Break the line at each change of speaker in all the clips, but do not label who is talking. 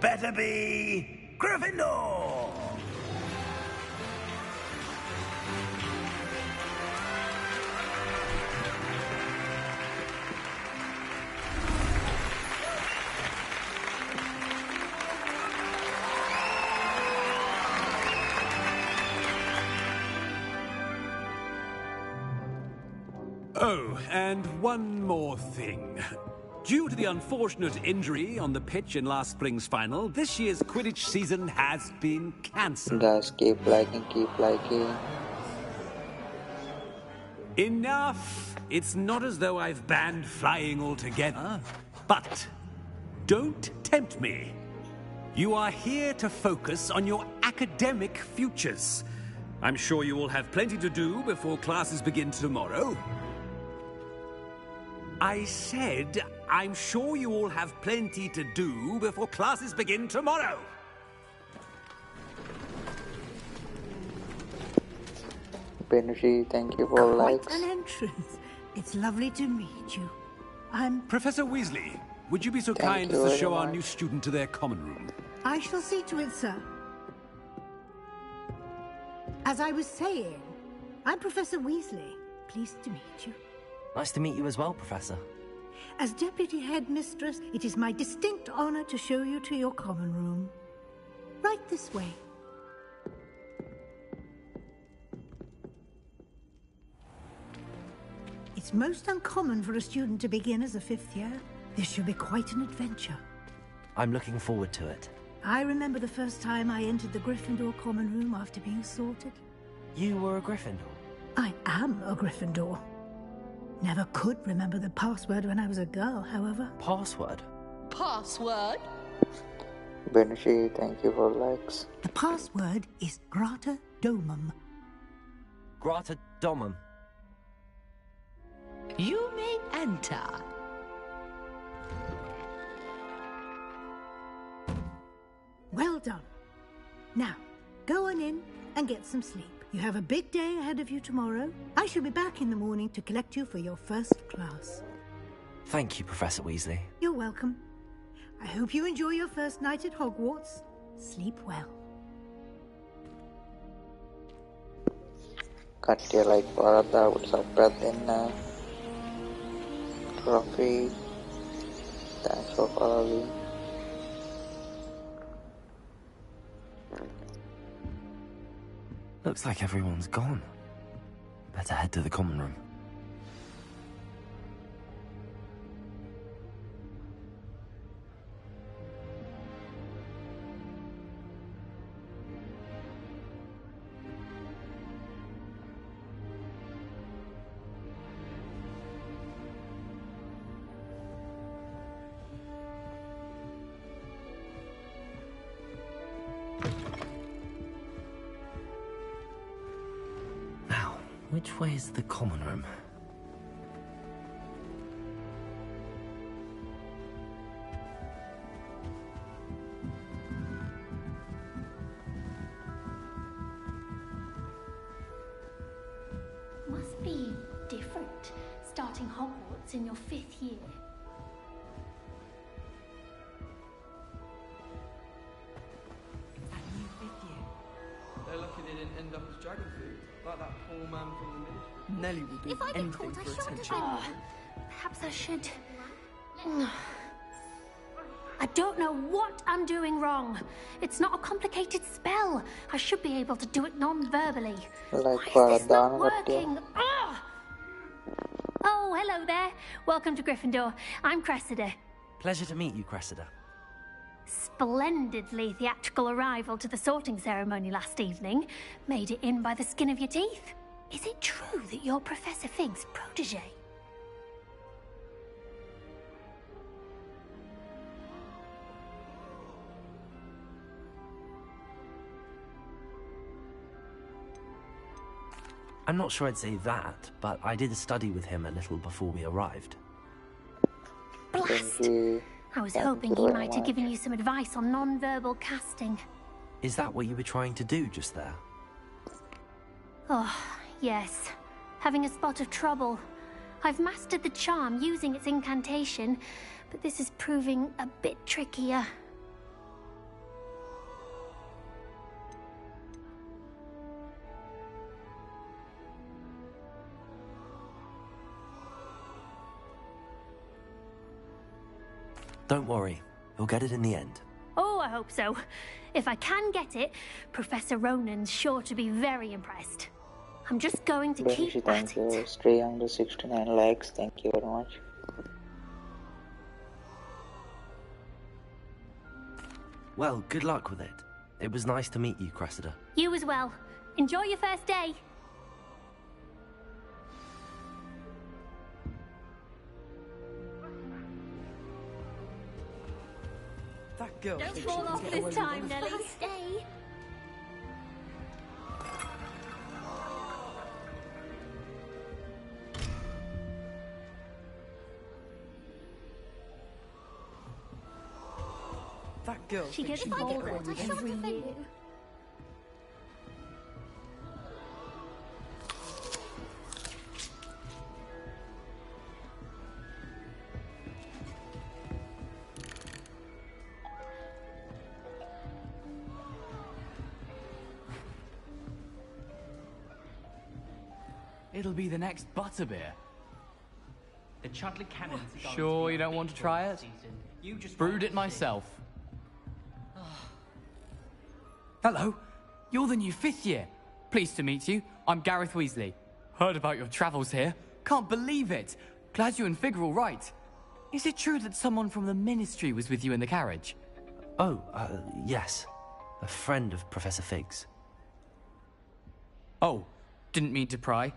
Better be Gryffindor!
Oh, and one more thing. Due to the unfortunate injury on the pitch in last spring's final, this year's Quidditch season has been cancelled.
Guys, keep liking, keep liking.
Enough! It's not as though I've banned flying altogether. But don't tempt me. You are here to focus on your academic futures. I'm sure you will have plenty to do before classes begin tomorrow. I said, I'm sure you all have plenty to do before classes begin tomorrow.
Benushi, thank you for likes.
Quite an entrance. It's lovely to meet you. I'm...
Professor Weasley, would you be so kind as to show our new student to their common room?
I shall see to it, sir. As I was saying, I'm Professor Weasley. Pleased to meet you.
Nice to meet you as well, Professor.
As Deputy Headmistress, it is my distinct honor to show you to your common room. Right this way. It's most uncommon for a student to begin as a fifth year. This should be quite an adventure.
I'm looking forward to it.
I remember the first time I entered the Gryffindor common room after being sorted.
You were a Gryffindor?
I am a Gryffindor. Never could remember the password when I was a girl, however.
Password?
Password?
Benushi, thank you for likes.
The password is Grata Domum.
Grata Domum.
You may enter.
Well done. Now, go on in and get some sleep. You have a big day ahead of you tomorrow. I shall be back in the morning to collect you for your first class.
Thank you, Professor Weasley.
You're welcome. I hope you enjoy your first night at Hogwarts. Sleep well.
Katya like Parada, what's up, Pratina? Trophy. Thanks for following.
Looks like everyone's gone. Better head to the common room. Which way is the common room?
Must be different, starting Hogwarts in your 5th year.
They're lucky they didn't end up as dragon food, like that poor man from the ministry.
Nelly will do anything for attention.
Perhaps I should... I don't know what I'm doing wrong. It's not a complicated spell. I should be able to do it non-verbally.
Like
Why is this not working? Oh, hello there. Welcome to Gryffindor. I'm Cressida.
Pleasure to meet you, Cressida.
Splendidly theatrical arrival to the sorting ceremony last evening. Made it in by the skin of your teeth. Is it true that you're Professor Fig's protege?
I'm not sure I'd say that, but I did study with him a little before we arrived.
Blast! I was hoping he might have given you some advice on non-verbal casting.
Is that what you were trying to do just there?
Oh, yes. Having a spot of trouble. I've mastered the charm using its incantation, but this is proving a bit trickier.
Don't worry, you'll get it in the end.
Oh, I hope so. If I can get it, Professor Ronan's sure to be very impressed. I'm just going to
Benishi,
keep
thank
at
you.
it.
Stray Young to 69 likes. Thank you very much.
Well, good luck with it. It was nice to meet you, Cressida.
You as well. Enjoy your first day.
That girl.
Don't
thinks
fall
she can
off
get
this
away with
time,
anything.
Nelly.
First day.
That girl.
She
thinks
gets
she can get away
older
with
every
anything.
year.
It'll be the next butterbeer.
The Chudley Cannons are going
Sure
to be
you
a
don't
big
want to try
one
it?
this season. You just
Brewed
wait
it
and see.
myself. Hello, you're the new 5th year. Pleased to meet you. I'm Gareth Weasley. Heard about your travels here. Can't believe it. Glad you and Fig are all right. Is it true that someone from the Ministry was with you in the carriage?
Oh, yes. A friend of Professor Fig's.
Oh, didn't mean to pry.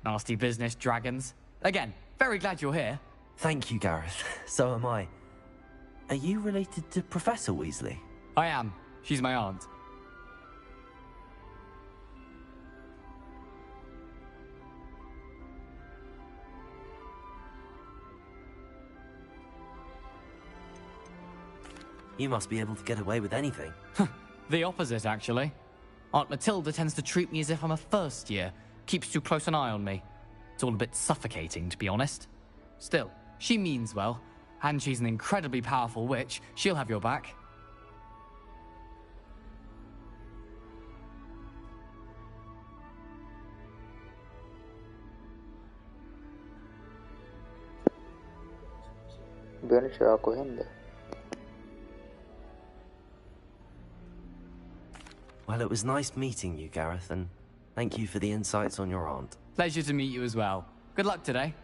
Nasty business, dragons. Again, very glad you're here.
Thank you, Gareth. So am I. Are you related to Professor Weasley?
I am. She's my aunt.
You must be able to get away with anything.
The opposite, actually. Aunt Matilda tends to treat me as if I'm a first year. Keeps too close an eye on me. It's all a bit suffocating, to be honest. Still, she means well. And she's an incredibly powerful witch. She'll have your back.
Benishi, ako hindi.
Well, it was nice meeting you, Gareth, and thank you for the insights on your aunt.
Pleasure to meet you as well. Good luck today.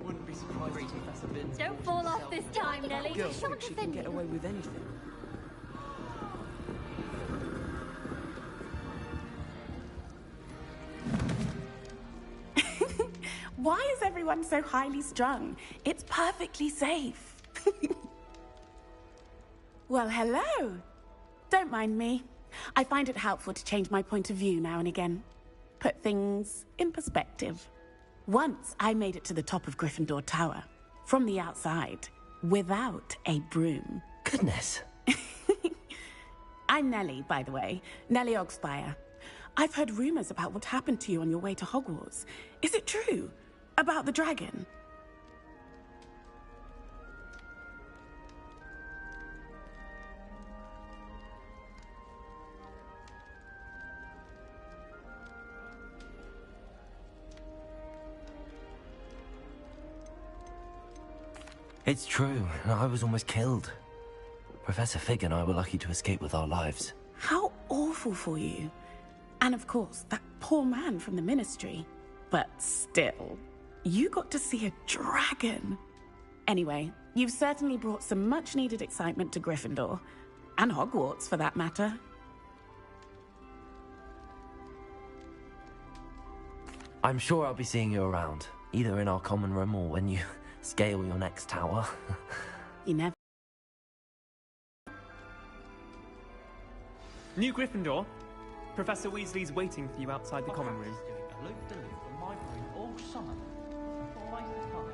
Wouldn't be surprised if Professor Binns
Don't fall off this time, Nelly.
girl
I shan't
thinks she can
offend
get
you.
away with anything.
Why is everyone so highly strung? It's perfectly safe. Well, hello. Don't mind me. I find it helpful to change my point of view now and again. Put things in perspective. Once I made it to the top of Gryffindor Tower, from the outside, without a broom.
Goodness.
I'm Nellie, by the way. Nellie Ogspire. I've heard rumors about what happened to you on your way to Hogwarts. Is it true? About the dragon?
It's true. I was almost killed. Professor Fig and I were lucky to escape with our lives.
How awful for you. And of course, that poor man from the Ministry. But still, you got to see a dragon. Anyway, you've certainly brought some much-needed excitement to Gryffindor. And Hogwarts, for that matter.
I'm sure I'll be seeing you around, either in our common room or when you scale your next tower.
You never...
New Gryffindor. Professor Weasley's waiting for you outside the common room.
Doing a loop-de-loop from my room all summer. What a waste of time.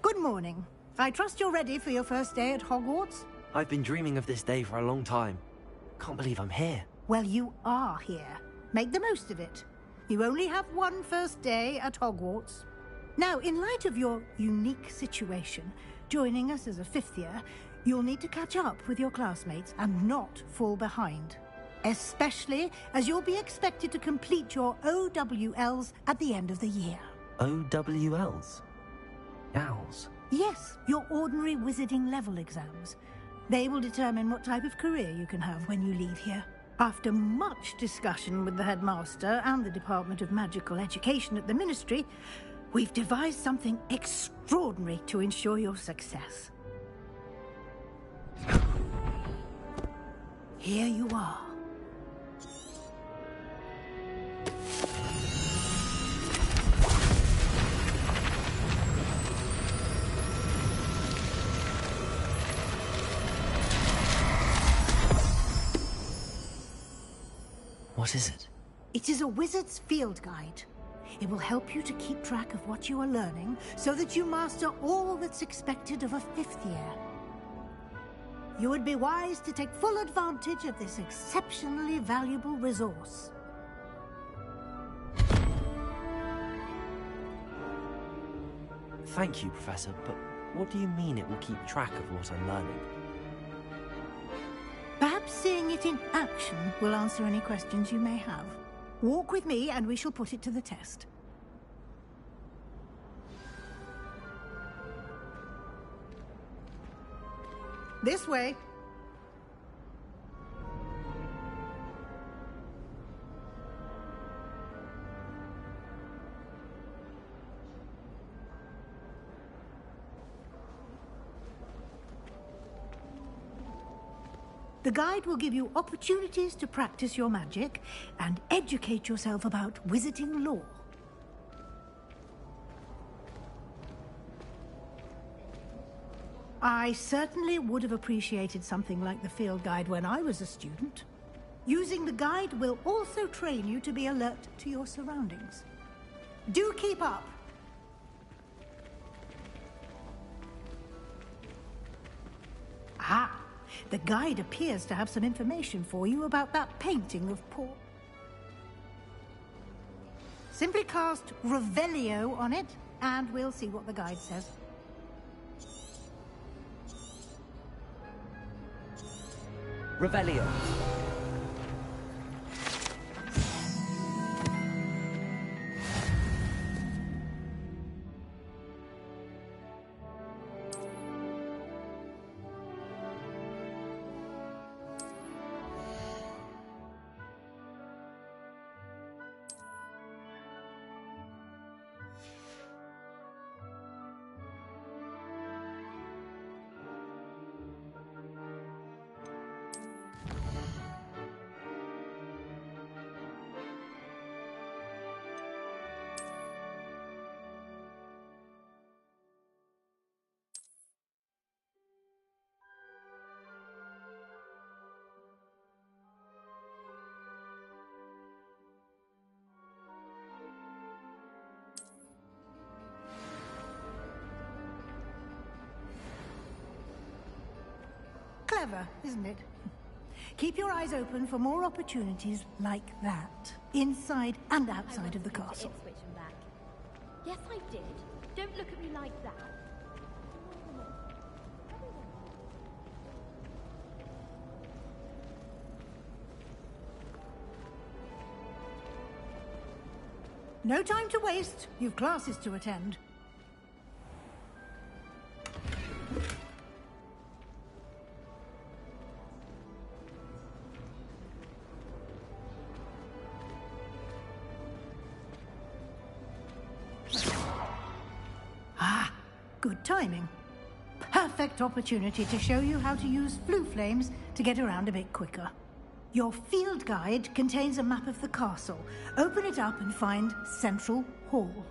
Good morning. I trust you're ready for your first day at Hogwarts?
I've been dreaming of this day for a long time. Can't believe I'm here.
Well, you are here. Make the most of it. You only have one first day at Hogwarts. Now, in light of your unique situation, joining us as a 5th year, You'll need to catch up with your classmates and not fall behind. Especially as you'll be expected to complete your OWLs at the end of the year.
OWLs? Owls?
Yes, your ordinary wizarding level exams. They will determine what type of career you can have when you leave here. After much discussion with the headmaster and the Department of Magical Education at the Ministry, we've devised something extraordinary to ensure your success. Here you are.
What is it?
It is a wizard's field guide. It will help you to keep track of what you are learning so that you master all that's expected of a 5th year. You would be wise to take full advantage of this exceptionally valuable resource.
Thank you, Professor, but what do you mean it will keep track of what I'm learning?
Perhaps seeing it in action will answer any questions you may have. Walk with me and we shall put it to the test. This way. The guide will give you opportunities to practice your magic and educate yourself about wizarding lore. I certainly would have appreciated something like the field guide when I was a student. Using the guide will also train you to be alert to your surroundings. Do keep up! Ah! The guide appears to have some information for you about that painting of Paul. Simply cast Revelio on it, and we'll see what the guide says.
Revelio.
Clever, isn't it? Keep your eyes open for more opportunities like that, inside and outside of the castle.
Yes, I did. Don't look at me like that.
No time to waste. You've classes to attend. Ah, good timing. Perfect opportunity to show you how to use flue flames to get around a bit quicker. Your field guide contains a map of the castle. Open it up and find Central Hall.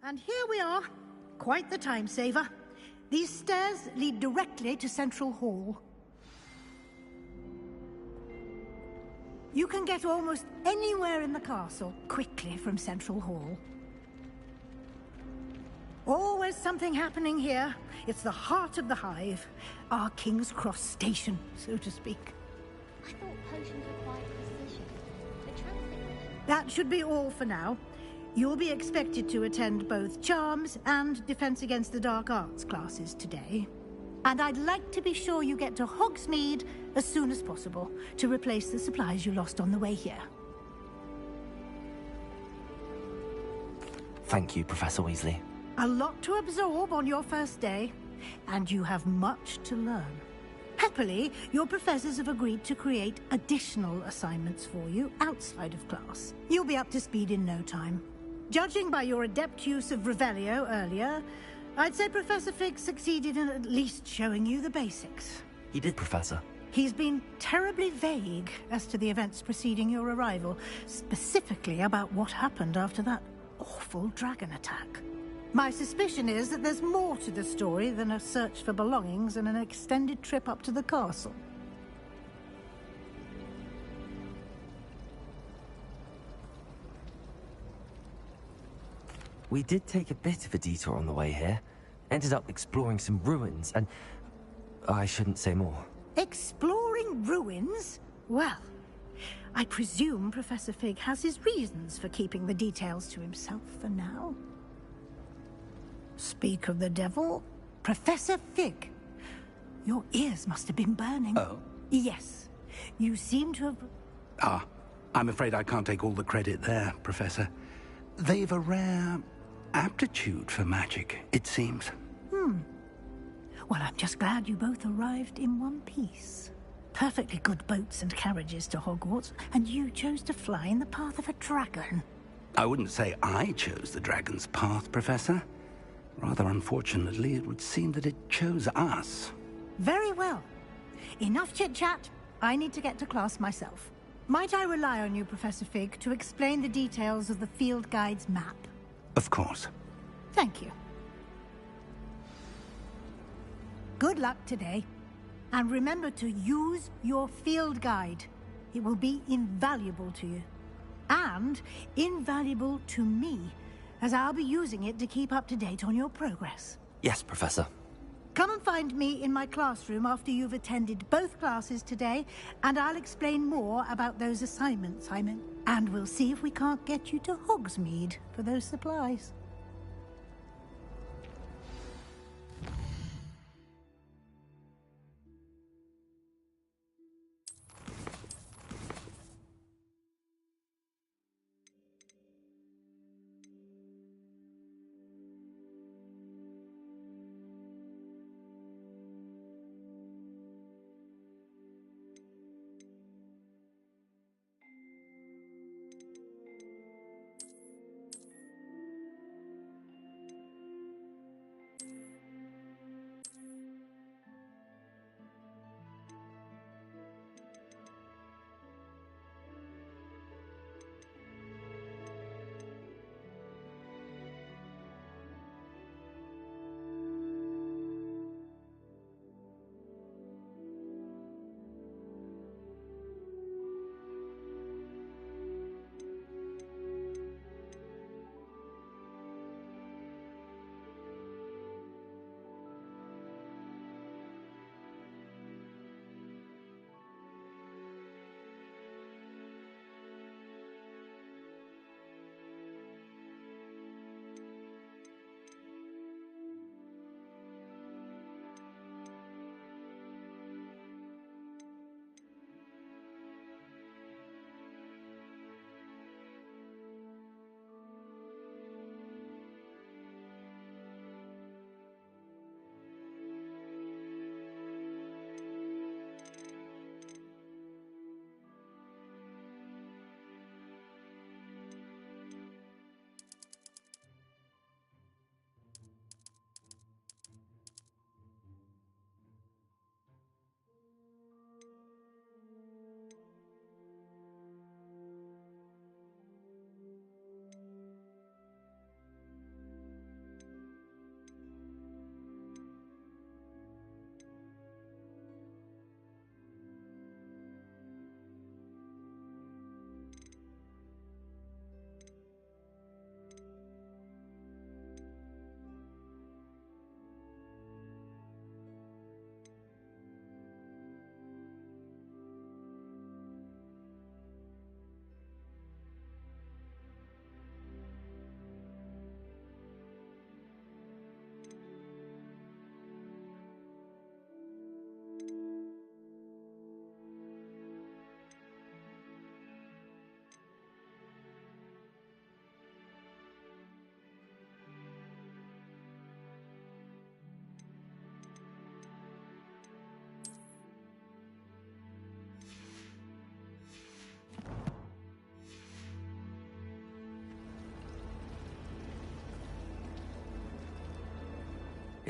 And here we are. Quite the time saver. These stairs lead directly to Central Hall. You can get almost anywhere in the castle quickly from Central Hall. Always something happening here. It's the heart of the hive. Our King's Cross station, so to speak.
I thought potions required precision. The transit.
That should be all for now. You'll be expected to attend both Charms and Defense Against the Dark Arts classes today. And I'd like to be sure you get to Hogsmeade as soon as possible to replace the supplies you lost on the way here.
Thank you, Professor Weasley.
A lot to absorb on your first day, and you have much to learn. Happily, your professors have agreed to create additional assignments for you outside of class. You'll be up to speed in no time. Judging by your adept use of Revelio earlier, I'd say Professor Fig succeeded in at least showing you the basics.
He did, Professor.
He's been terribly vague as to the events preceding your arrival, specifically about what happened after that awful dragon attack. My suspicion is that there's more to the story than a search for belongings and an extended trip up to the castle.
We did take a bit of a detour on the way here. Ended up exploring some ruins, and I shouldn't say more.
Exploring ruins? Well, I presume Professor Fig has his reasons for keeping the details to himself for now. Speak of the devil, Professor Fig. Your ears must have been burning.
Oh?
Yes. You seem to have...
I'm afraid I can't take all the credit there, Professor. They've a rare aptitude for magic, it seems.
Well, I'm just glad you both arrived in one piece. Perfectly good boats and carriages to Hogwarts, and you chose to fly in the path of a dragon.
I wouldn't say I chose the dragon's path, Professor. Rather unfortunately, it would seem that it chose us.
Very well. Enough chit-chat. I need to get to class myself. Might I rely on you, Professor Fig, to explain the details of the field guide's map?
Of course.
Thank you. Good luck today. And remember to use your field guide. It will be invaluable to you. And invaluable to me, as I'll be using it to keep up to date on your progress.
Yes, Professor.
Come and find me in my classroom after you've attended both classes today, and I'll explain more about those assignments, Simon. And we'll see if we can't get you to Hogsmeade for those supplies.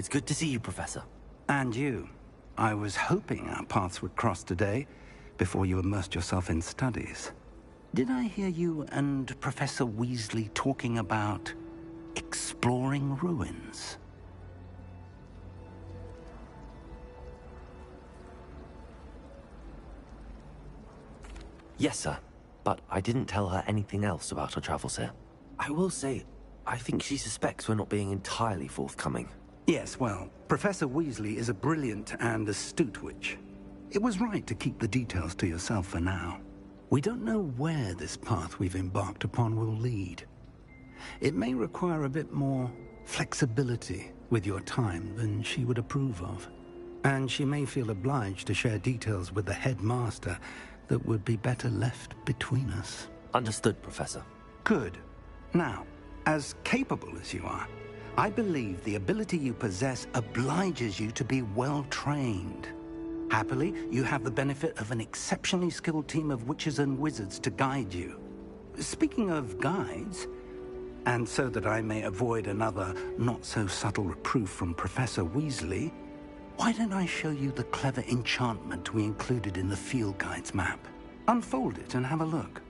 It's good to see you, Professor.
And you. I was hoping our paths would cross today, before you immersed yourself in studies. Did I hear you and Professor Weasley talking about exploring ruins?
Yes, sir. But I didn't tell her anything else about our travels here. I will say, I think she suspects we're not being entirely forthcoming.
Yes, well, Professor Weasley is a brilliant and astute witch. It was right to keep the details to yourself for now. We don't know where this path we've embarked upon will lead. It may require a bit more flexibility with your time than she would approve of. And she may feel obliged to share details with the headmaster that would be better left between us.
Understood, Professor.
Good. Now, as capable as you are, I believe the ability you possess obliges you to be well-trained. Happily, you have the benefit of an exceptionally skilled team of witches and wizards to guide you. Speaking of guides, and so that I may avoid another not-so-subtle reproof from Professor Weasley, why don't I show you the clever enchantment we included in the field guide's map? Unfold it and have a look.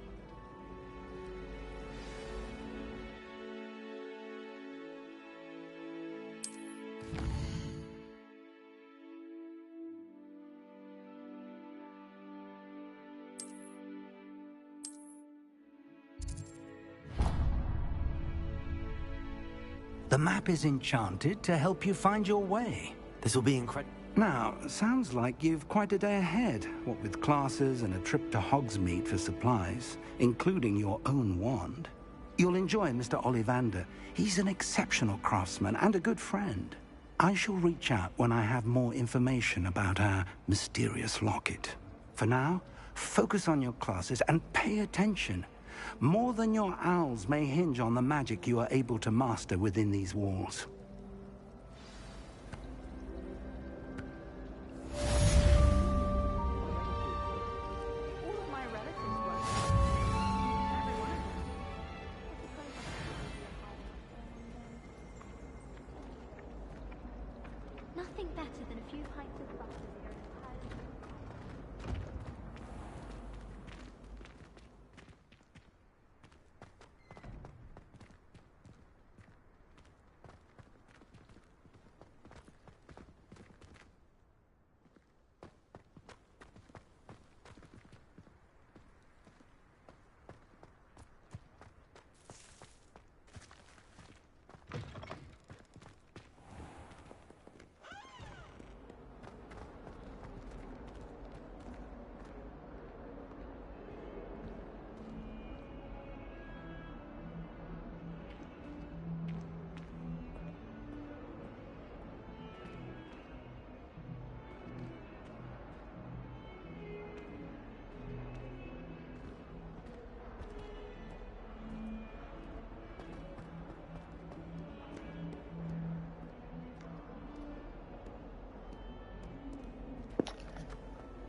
The map is enchanted to help you find your way.
This will be incredible.
Now, sounds like you've quite a day ahead, what with classes and a trip to Hogsmeade for supplies, including your own wand. You'll enjoy Mr. Ollivander. He's an exceptional craftsman and a good friend. I shall reach out when I have more information about our mysterious locket. For now, focus on your classes and pay attention. More than your owls may hinge on the magic you are able to master within these walls.
Nothing better than a few pints of butter here at home.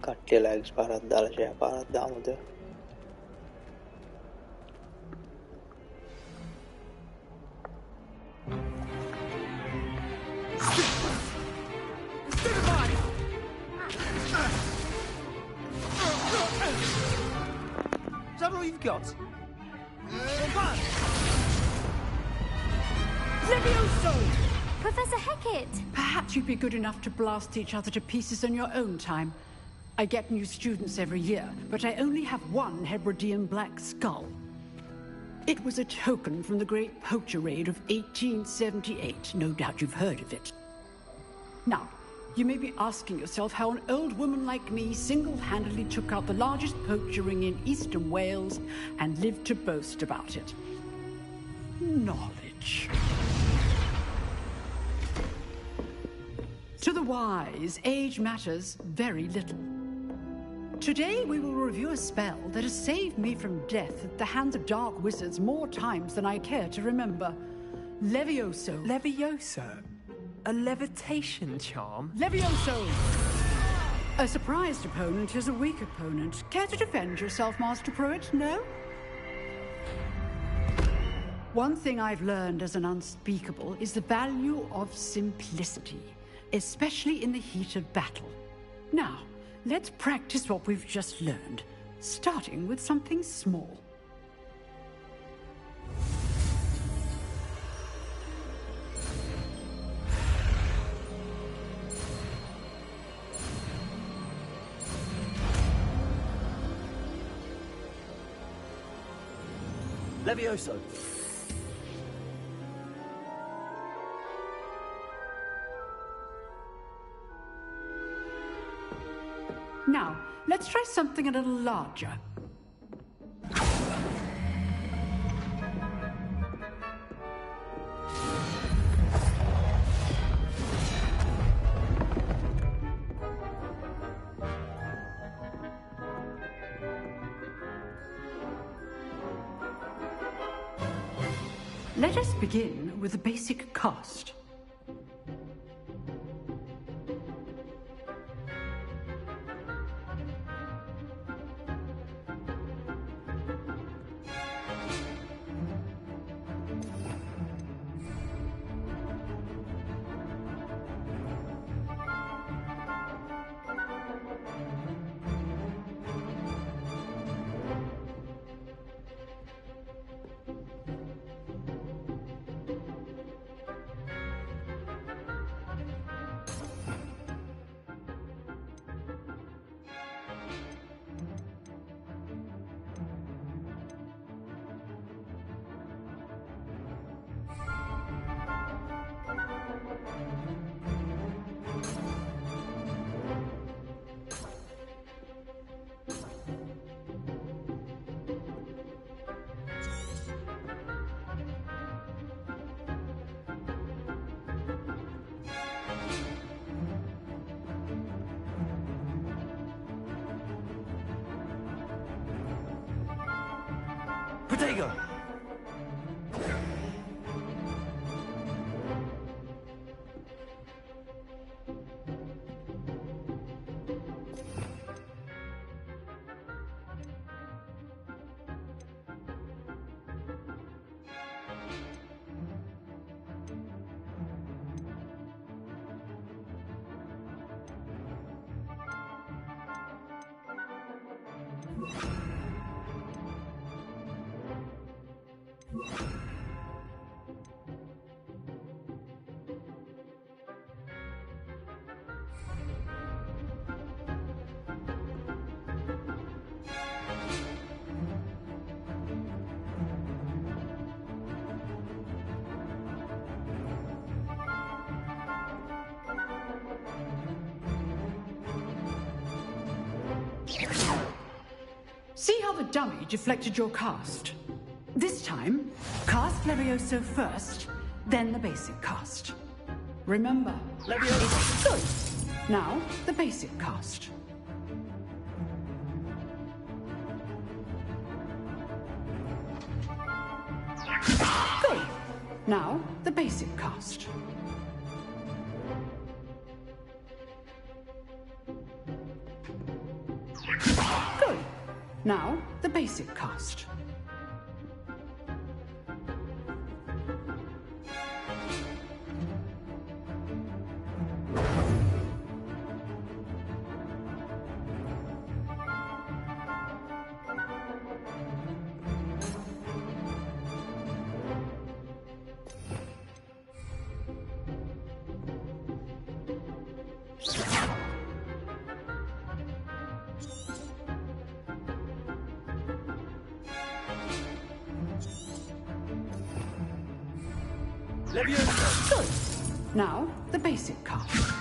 කට්ටිය likes පාරක් දාලා share පාරක් දාමුද?
Is that all you've got?
Levioso!
Professor Hecat!
Perhaps you'd be good enough to blast each other to pieces in your own time. I get new students every year, but I only have one Hebridean black skull. It was a token from the Great Poacher Raid of 1878. No doubt you've heard of it. Now, you may be asking yourself how an old woman like me single-handedly took out the largest poacher ring in eastern Wales and lived to boast about it. Knowledge. To the wise, age matters very little. Today we will review a spell that has saved me from death at the hands of dark wizards more times than I care to remember. Levioso.
Levioso? A levitation charm?
Levioso! A surprised opponent is a weak opponent. Care to defend yourself, Master Pruitt? No? One thing I've learned as an unspeakable is the value of simplicity, especially in the heat of battle. Now, let's practice what we've just learned, starting with something small.
Levioso!
Now, let's try something a little larger. Let us begin with the basic cast.
Protego! See how the dummy deflected your cast? This time, cast Levioso first, then the basic cast. Remember, Levioso. Good. Now, the basic cast. Good. Now, the basic cast. Good. Now, the basic cast. Levioso. Good. Now, the basic cast.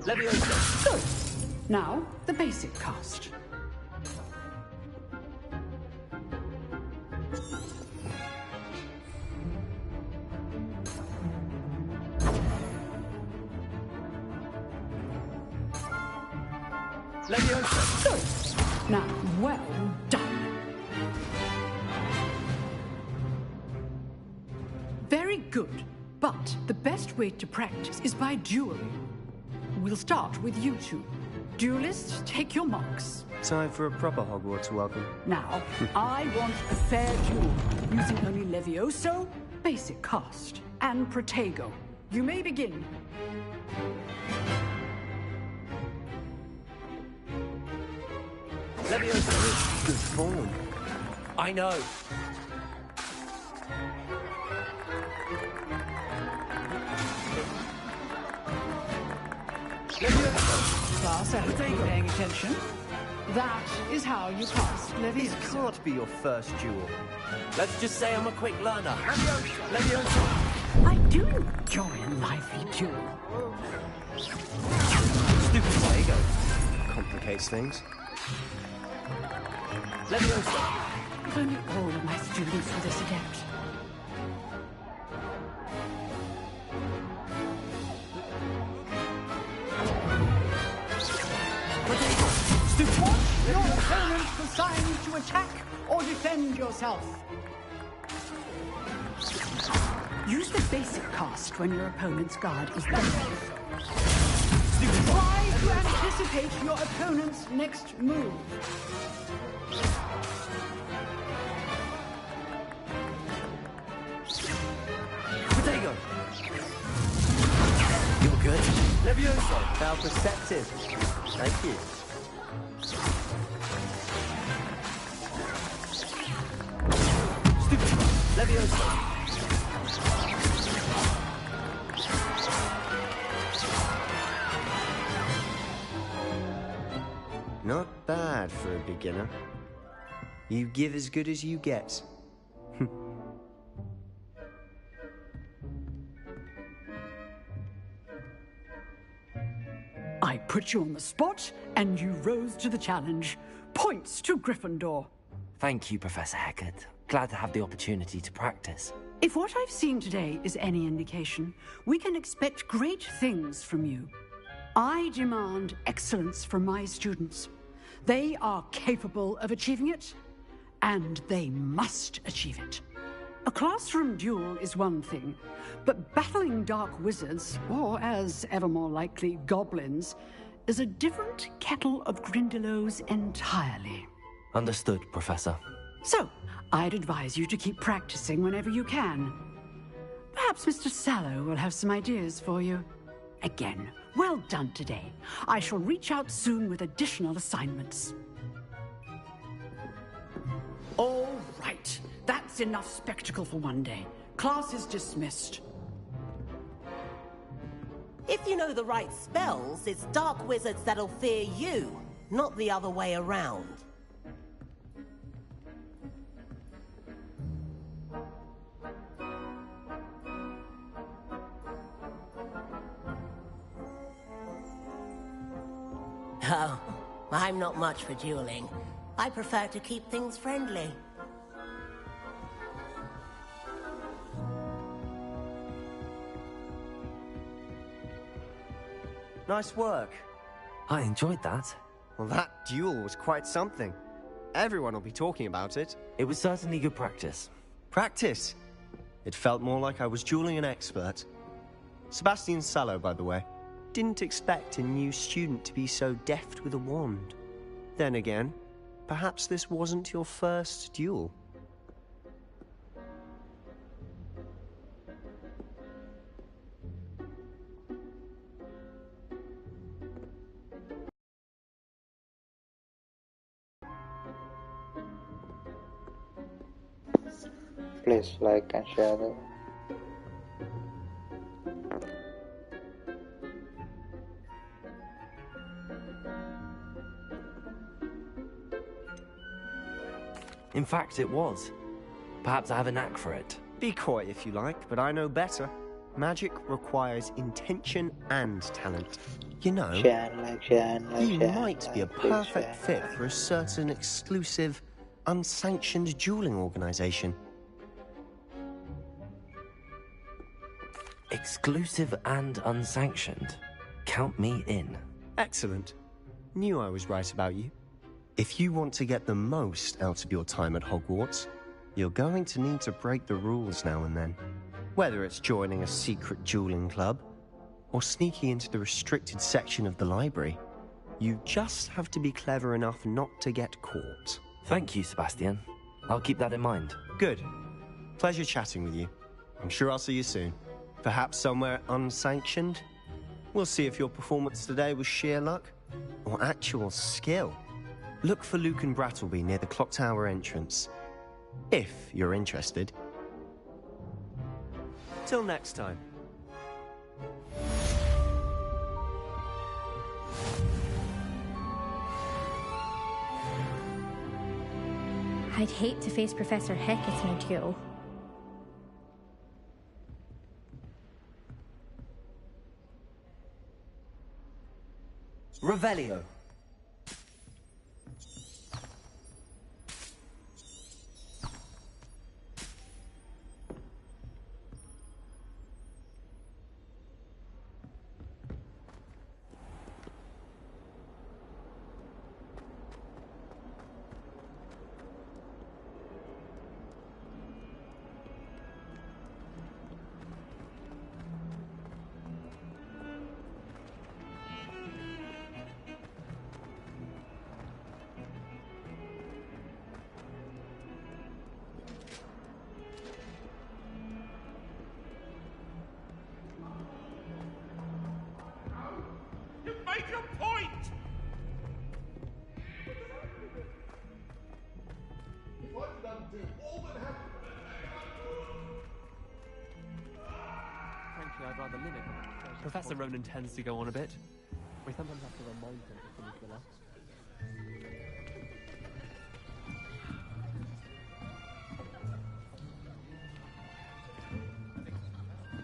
Levioso. Good. Now, the basic cast.
Leviosa!
Good. Now, well done. Very good. But the best way to practice is by dueling. We'll start with you two. Duelists, take your marks.
Time for a proper Hogwarts welcome.
Now, I want a fair duel, using only Levioso, basic cast, and Protego. You may begin.
Leviosa!
Good form.
I know.
Class, I hope you're paying attention. That is how you pass Leviosa.
This can't be your first duel.
Let's just say I'm a quick learner. Leviosa!
I do enjoy a lively duel.
Stupid Diego. Complicates things.
Leviosa!
If only all of my students were this adept. Watch your opponent decide to attack or defend yourself. Use the basic cast when your opponent's guard is down. Try to anticipate your opponent's next move.
Protego! You're good. Leviosa! How perceptive. Thank you. Stupid. Leviosa!
Not bad for a beginner. You give as good as you get.
I put you on the spot, and you rose to the challenge. Points to Gryffindor.
Thank you, Professor Hecat. Glad to have the opportunity to practice.
If what I've seen today is any indication, we can expect great things from you. I demand excellence from my students. They are capable of achieving it, and they must achieve it. A classroom duel is one thing, but battling dark wizards, or as ever more likely, goblins, is a different kettle of Grindylows entirely.
Understood, Professor.
So, I'd advise you to keep practicing whenever you can. Perhaps Mr. Sallow will have some ideas for you. Again, well done today. I shall reach out soon with additional assignments. All right. That's enough spectacle for one day. Class is dismissed.
If you know the right spells, it's dark wizards that'll fear you, not the other way around. Oh, I'm not much for dueling. I prefer to keep things friendly.
Nice work.
I enjoyed that.
Well, that duel was quite something. Everyone will be talking about it.
It was certainly good practice.
Practice? It felt more like I was dueling an expert. Sebastian Sallow, by the way. Didn't expect a new student to be so deft with a wand. Then again, perhaps this wasn't your first duel.
Please like and share the
In fact, it was. Perhaps I have a knack for it.
Be coy if you like, but I know better. Magic requires intention and talent. You know, you might be a perfect fit for a certain exclusive unsanctioned dueling organization.
Exclusive and unsanctioned. Count me in.
Excellent. Knew I was right about you. If you want to get the most out of your time at Hogwarts, you're going to need to break the rules now and then. Whether it's joining a secret dueling club, or sneaking into the restricted section of the library, you just have to be clever enough not to get caught.
Thank you, Sebastian. I'll keep that in mind.
Good. Pleasure chatting with you. I'm sure I'll see you soon. Perhaps somewhere unsanctioned? We'll see if your performance today was sheer luck or actual skill. Look for Luke and Brattleby near the clock tower entrance, if you're interested. Till next time.
I'd hate to face Professor Hecat in a duel.
Revelio.
Make your point!
What did I do? All that happened.
Frankly, I'd rather limit. Professor Ronan tends to go on a bit. We sometimes have to remind him to finish the last.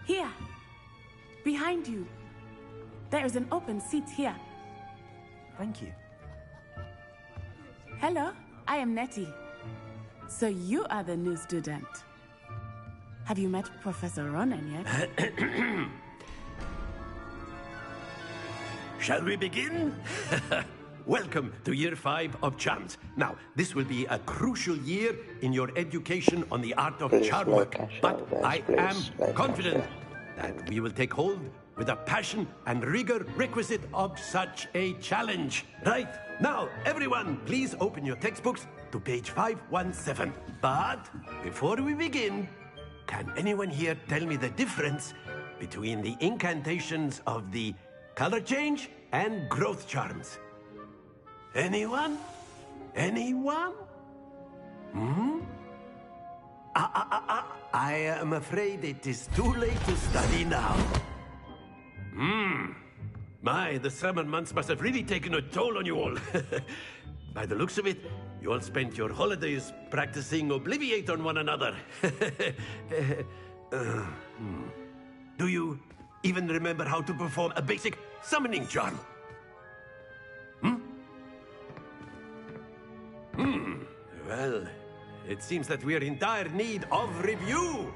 Here! Behind you! There is an open seat here.
Thank you.
Hello, I am Nettie. So you are the new student. Have you met Professor Ronan yet?
Shall we begin? Welcome to Year 5 of Charms. Now, this will be a crucial year in your education on the art of charm work. But I am confident that we will take hold with a passion and rigor requisite of such a challenge. Right, now, everyone, please open your textbooks to page 517. But before we begin, can anyone here tell me the difference between the incantations of the color change and growth charms? Anyone? Anyone? I am afraid it is too late to study now. My, the summer months must have really taken a toll on you all. By the looks of it, you all spent your holidays practicing Obliviate on one another. Do you even remember how to perform a basic summoning charm? Well, it seems that we are in dire need of review.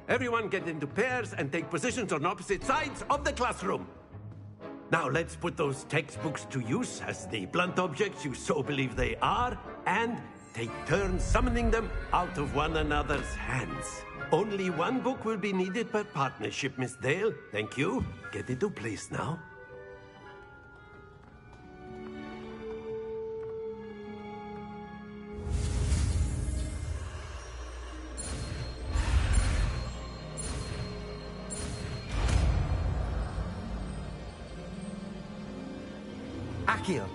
Everyone get into pairs and take positions on opposite sides of the classroom. Now let's put those textbooks to use as the blunt objects you so believe they are, and take turns summoning them out of one another's hands. Only one book will be needed per partnership, Miss Dale. Thank you. Get into place now.
Accio.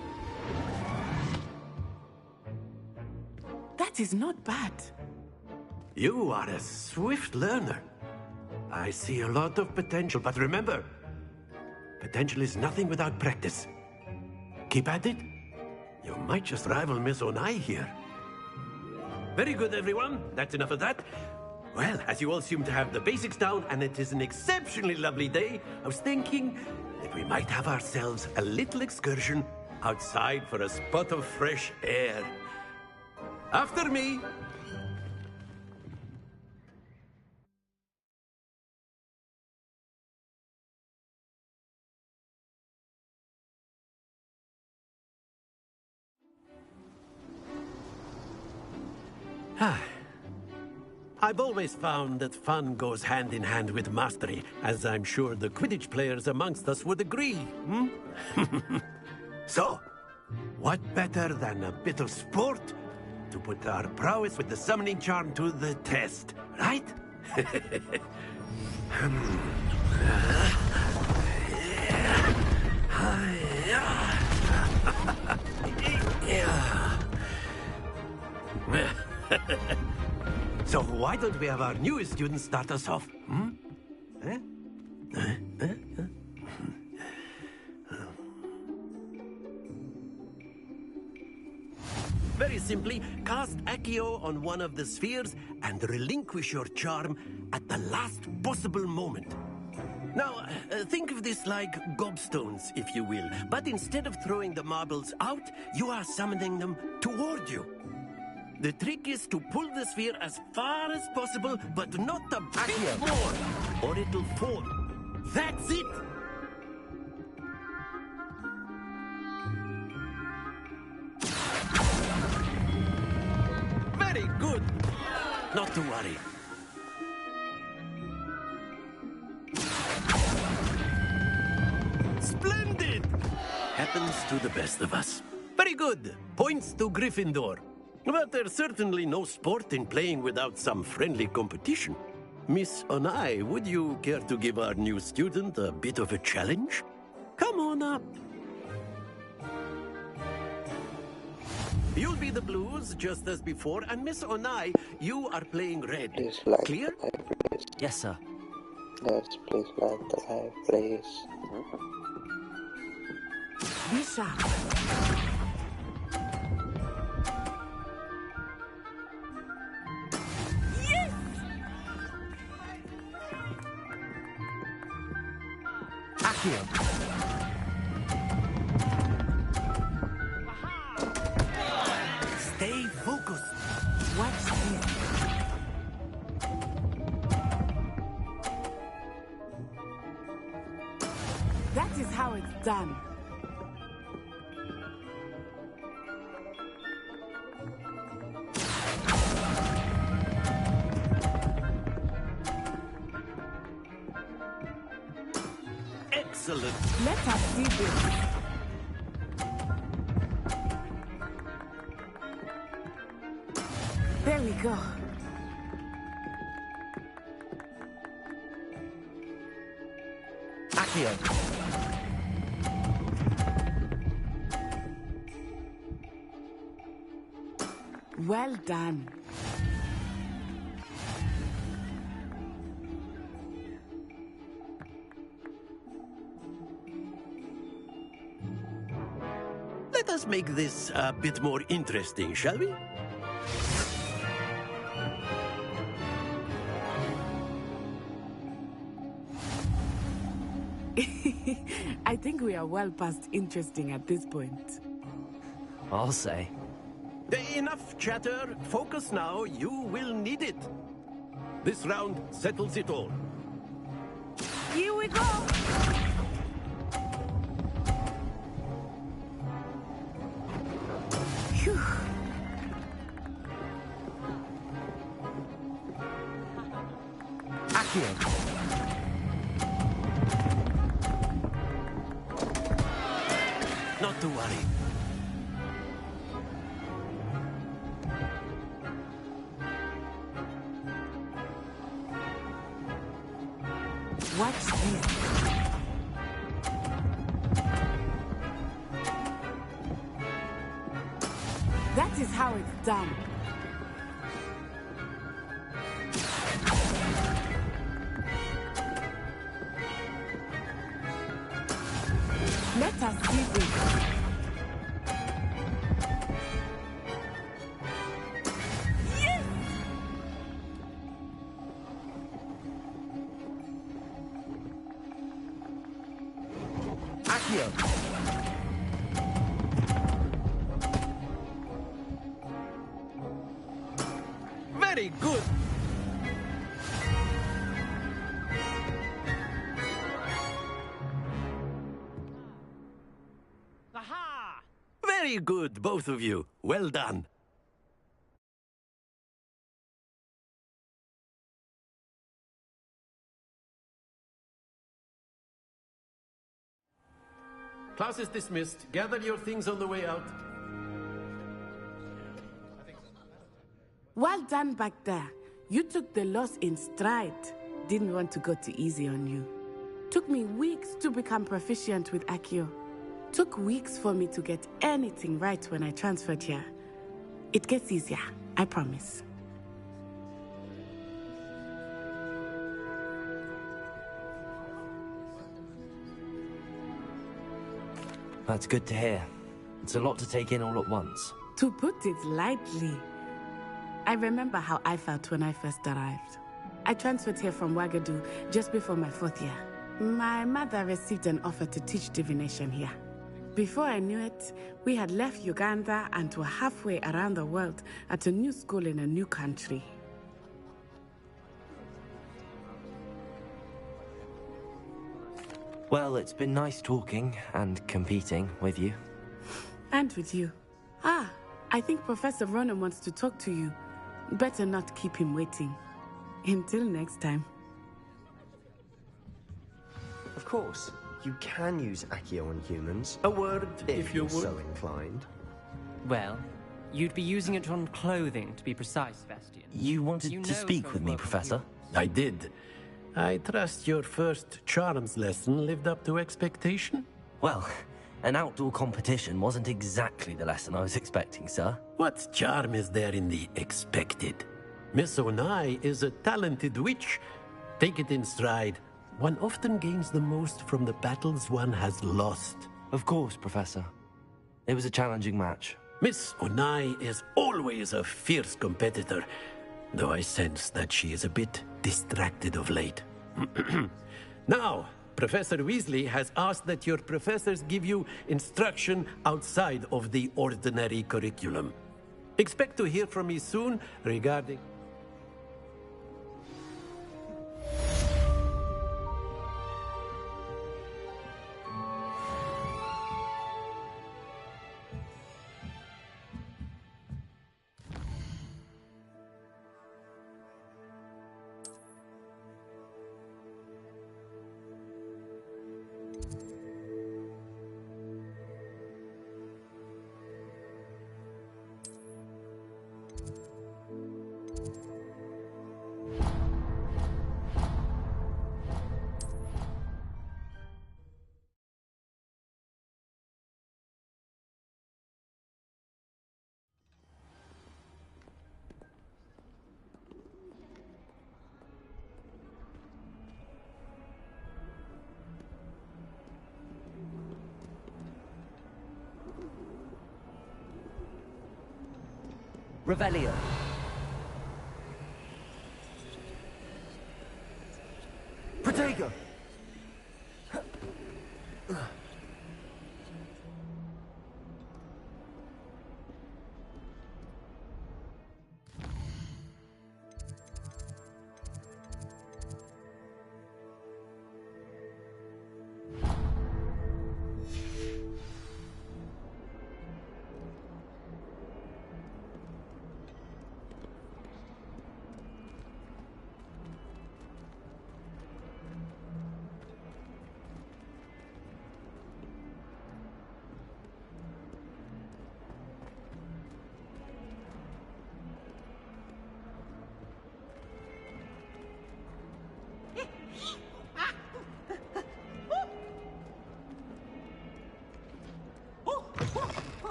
That is not bad.
You are a swift learner. I see a lot of potential, but remember, potential is nothing without practice. Keep at it. You might just rival Miss Onai here. Very good, everyone. That's enough of that. Well, as you all seem to have the basics down, and it is an exceptionally lovely day, I was thinking that we might have ourselves a little excursion outside for a spot of fresh air. After me. I've always found that fun goes hand in hand with mastery, as I'm sure the Quidditch players amongst us would agree, hmm? So, what better than a bit of sport to put our prowess with the summoning charm to the test, right? So why don't we have our newest student start us off? Hmm? Very simply, cast Accio on one of the spheres and relinquish your charm at the last possible moment. Now, think of this like gobstones, if you will. But instead of throwing the marbles out, you are summoning them toward you. The trick is to pull the sphere as far as possible, but not a bit more, or it'll fall. That's it! Very good! Not to worry. Splendid! Happens to the best of us. Very good. Points to Gryffindor. But there's certainly no sport in playing without some friendly competition. Miss Onai, would you care to give our new student a bit of a challenge? Come on up. You'll be the blues, just as before, and Miss Onai, you are playing red.
Please like
Clear?
the live, please.
Yes, sir.
Yes, please like the live, please.
Be sharp.
Yes!
Accio.
Stay focused.
Watch this. That is how it's done.
Excellent.
Let us see this. There we go.
Accio.
Well done.
Let us make this a bit more interesting, shall we?
I think we are well past interesting at this point.
I'll say.
Enough chatter. Focus now. You will need it. This round settles it all.
Here we go. Phew.
Accio.
Not to worry.
Watch this. That is how it's done. Let us see this. Yes!
Accio.
Very good.
Aha!
Very good, both of you. Well done. Class is dismissed. Gather your things on the way out.
Well done back there. You took the loss in stride. Didn't want to go too easy on you. Took me weeks to become proficient with Accio. Took weeks for me to get anything right when I transferred here. It gets easier, I promise.
That's good to hear. It's a lot to take in all at once.
To put it lightly, I remember how I felt when I first arrived. I transferred here from Wagadu just before my 4th year. My mother received an offer to teach divination here. Before I knew it, we had left Uganda and were halfway around the world at a new school in a new country.
Well, it's been nice talking and competing with you.
And with you. Ah, I think Professor Ronan wants to talk to you. Better not keep him waiting. Until next time.
Of course, you can use Accio on humans.
A word,
if
you
you're
would.
so inclined.
Well, you'd be using it on clothing, to be precise, Sebastian.
You wanted
You
to
know
speak
it
with
won't
me,
work on
Professor?
I did. I trust your first charms lesson lived up to expectation?
Well, an outdoor competition wasn't exactly the lesson I was expecting, sir.
What charm is there in the expected? Miss Onai is a talented witch. Take it in stride. One often gains the most from the battles one has lost.
Of course, Professor. It was a challenging match.
Miss Onai is always a fierce competitor, though I sense that she is a bit distracted of late. Now, Professor Weasley has asked that your professors give you instruction outside of the ordinary curriculum. Expect to hear from me soon regarding...
Revelio. Protego!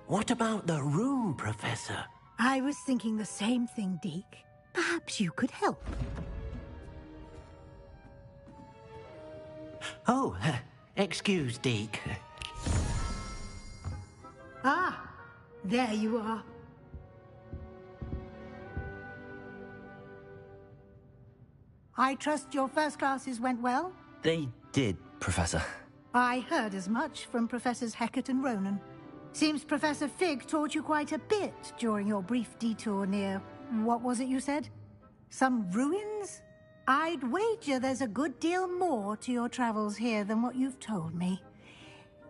What about the room, Professor?
I was thinking the same thing, Deke. Perhaps you could help.
Oh, excuse, Deke.
Ah, there you are. I trust your first classes went well?
They did, Professor.
I heard as much from Professors Hecat and Ronan. Seems Professor Fig taught you quite a bit during your brief detour near... what was it you said? Some ruins? I'd wager there's a good deal more to your travels here than what you've told me.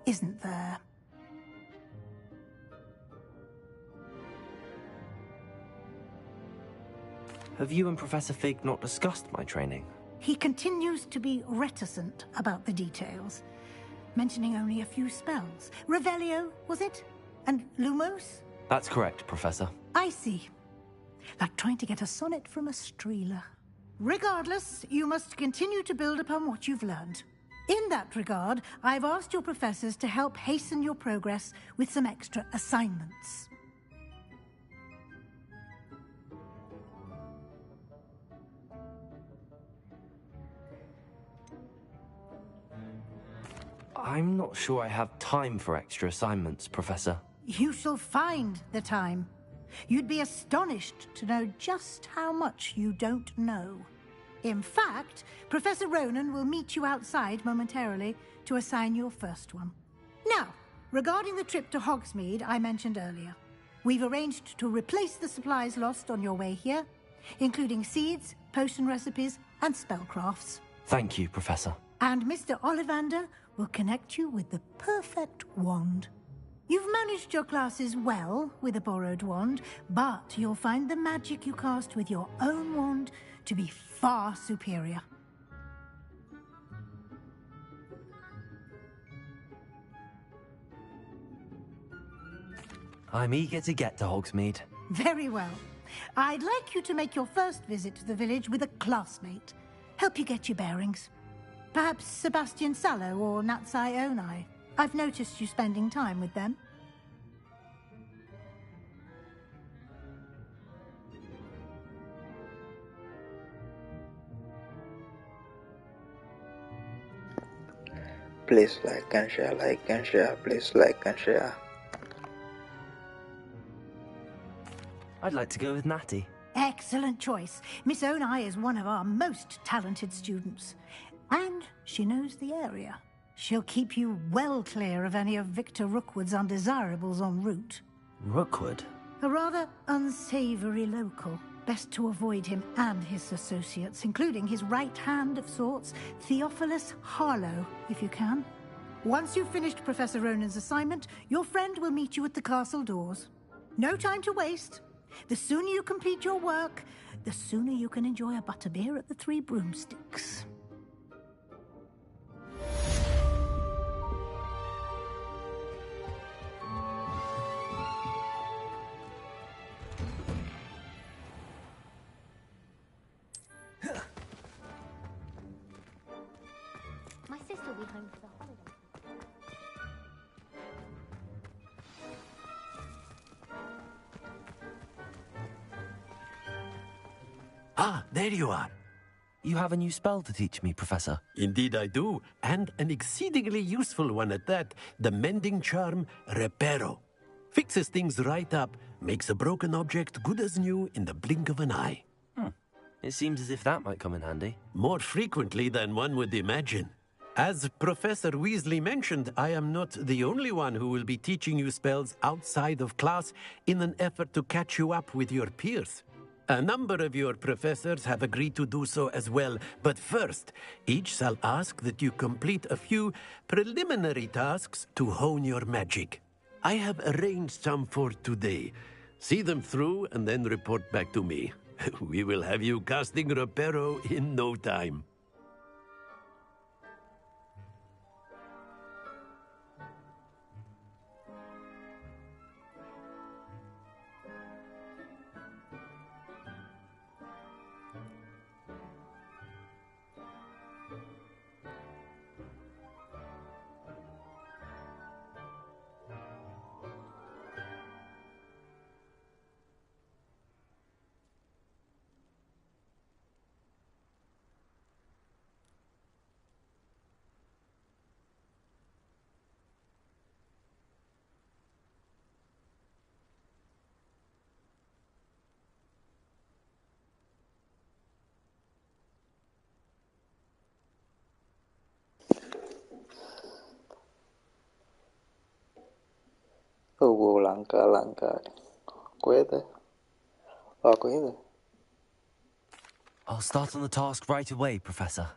Isn't there?
Have you and Professor Fig not discussed my training?
He continues to be reticent about the details, mentioning only a few spells. Revelio, was it? And Lumos?
That's correct, Professor.
I see. Like trying to get a sonnet from a streeler. Regardless, you must continue to build upon what you've learned. In that regard, I've asked your professors to help hasten your progress with some extra assignments.
I'm not sure I have time for extra assignments, Professor.
You shall find the time. You'd be astonished to know just how much you don't know. In fact, Professor Ronan will meet you outside momentarily to assign your first one. Now, regarding the trip to Hogsmeade I mentioned earlier, we've arranged to replace the supplies lost on your way here, including seeds, potion recipes, and spellcrafts.
Thank you, Professor.
And Mr. Ollivander will connect you with the perfect wand. You've managed your classes well with a borrowed wand, but you'll find the magic you cast with your own wand to be far superior.
I'm eager to get to Hogsmeade.
Very well. I'd like you to make your first visit to the village with a classmate. Help you get your bearings. Perhaps Sebastian Sallow or Natsai Onai. I've noticed you spending time with them.
Please like and share, please like and share.
I'd like to go with Natty.
Excellent choice. Miss Onai is one of our most talented students. And she knows the area. She'll keep you well clear of any of Victor Rookwood's undesirables en route.
Rookwood?
A rather unsavory local. Best to avoid him and his associates, including his right hand of sorts, Theophilus Harlow, if you can. Once you've finished Professor Ronan's assignment, your friend will meet you at the castle doors. No time to waste. The sooner you complete your work, the sooner you can enjoy a butterbeer at the Three Broomsticks.
My sister will be home for the holidays.
Ah, there you are.
You have a new spell to teach me, Professor.
Indeed I do, and an exceedingly useful one at that. The mending charm, Reparo. Fixes things right up, makes a broken object good as new in the blink of an eye.
It seems as if that might come in handy.
More frequently than one would imagine. As Professor Weasley mentioned, I am not the only one who will be teaching you spells outside of class in an effort to catch you up with your peers. A number of your professors have agreed to do so as well, but first, each shall ask that you complete a few preliminary tasks to hone your magic. I have arranged some for today. See them through and then report back to me. We will have you casting Reparo in no time.
Oh, wow, langkah. Queda. Oh, queda.
I'll start on the task right away, Professor.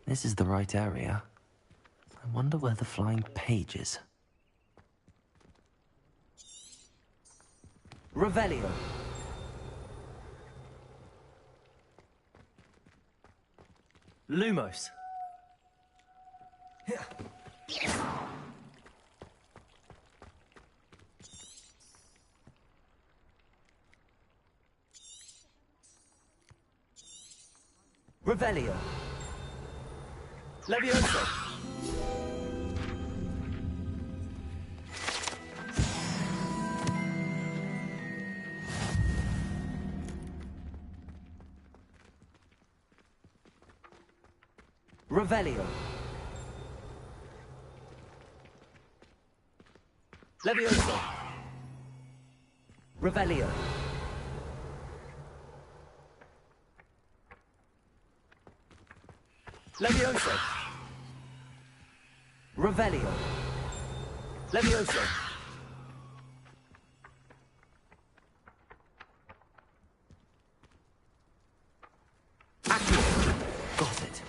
This is the right area. I wonder where the flying page is. Revelio. Lumos. Revelio. Levioso. Revelio. Levioso. Revelio. Levioso. Revelio. Levioso. Accio. Got it.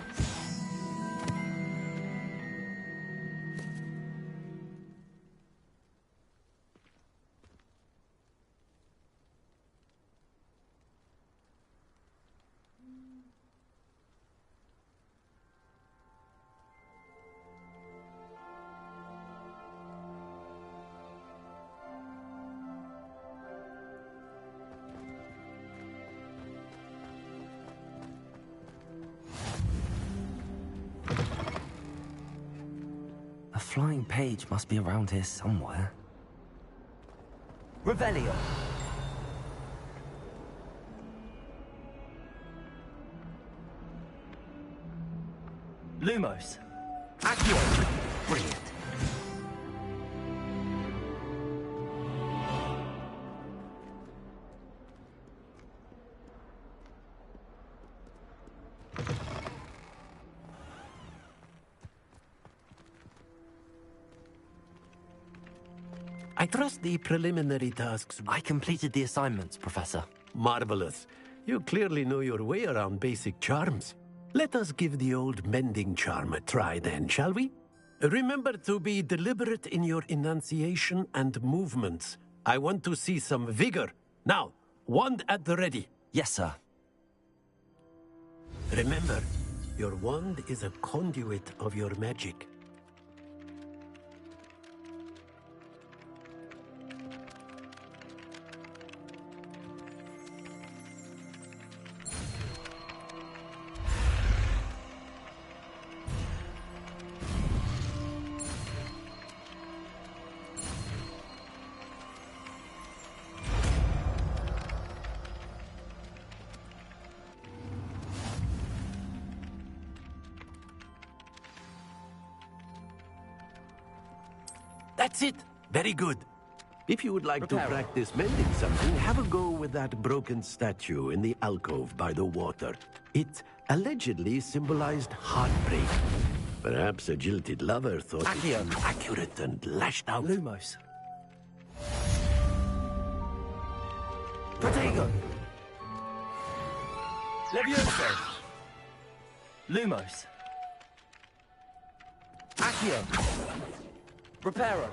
A flying page must be around here somewhere. Revelio. Lumos. Accio. Brilliant.
I trust the preliminary tasks.
I completed the assignments, Professor.
Marvelous. You clearly know your way around basic charms. Let us give the old mending charm a try then, shall we? Remember to be deliberate in your enunciation and movements. I want to see some vigor. Now, wand at the ready.
Yes, sir.
Remember, your wand is a conduit of your magic. That's it. Very good. If you would like to practice mending something, have a go with that broken statue in the alcove by the water. It allegedly symbolized heartbreak. Perhaps a jilted lover thought it was accurate and lashed out.
Lumos. Protego. Levioso. Lumos. Accio. Reparo.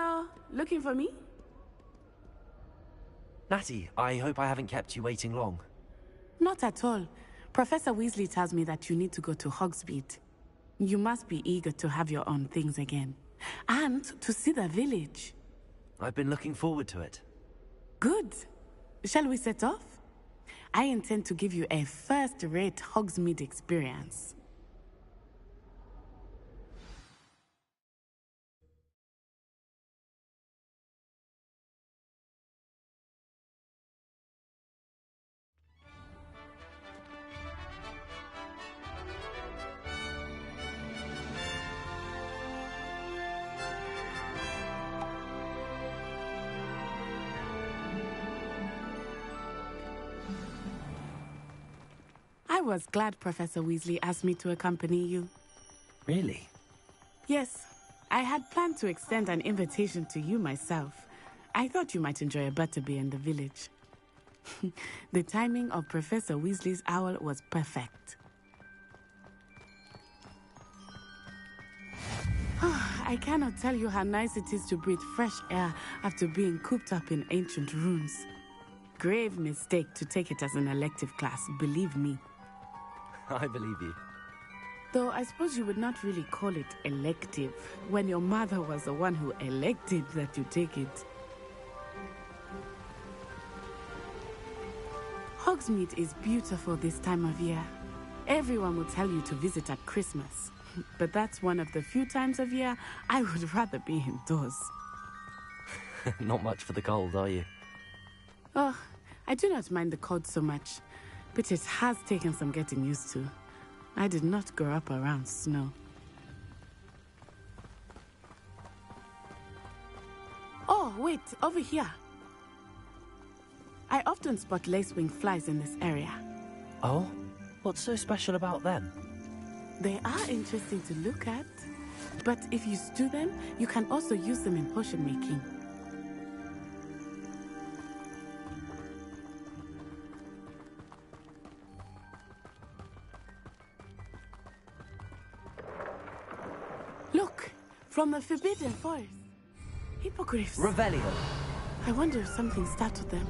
Hello, looking for me?
Natty, I hope I haven't kept you waiting long.
Not at all. Professor Weasley tells me that you need to go to Hogsmeade. You must be eager to have your own things again. And to see the village.
I've been looking forward to it.
Good. Shall we set off? I intend to give you a first-rate Hogsmeade experience. I was glad Professor Weasley asked me to accompany you.
Really?
Yes, I had planned to extend an invitation to you myself. I thought you might enjoy a butterbeer in the village. The timing of Professor Weasley's owl was perfect. I cannot tell you how nice it is to breathe fresh air after being cooped up in ancient ruins. Grave mistake to take it as an elective class, believe me.
I believe you.
Though I suppose you would not really call it elective when your mother was the one who elected that you take it. Hogsmeade is beautiful this time of year. Everyone will tell you to visit at Christmas. But that's one of the few times of year I would rather be indoors.
Not much for the cold, are you?
Oh, I do not mind the cold so much, but it has taken some getting used to. I did not grow up around snow. Oh, wait, over here. I often spot lacewing flies in this area.
Oh? What's so special about them?
They are interesting to look at, but if you stew them, you can also use them in potion making. Look, from the Forbidden Forest. Hippogriffs.
Revelio.
I wonder if something startled them.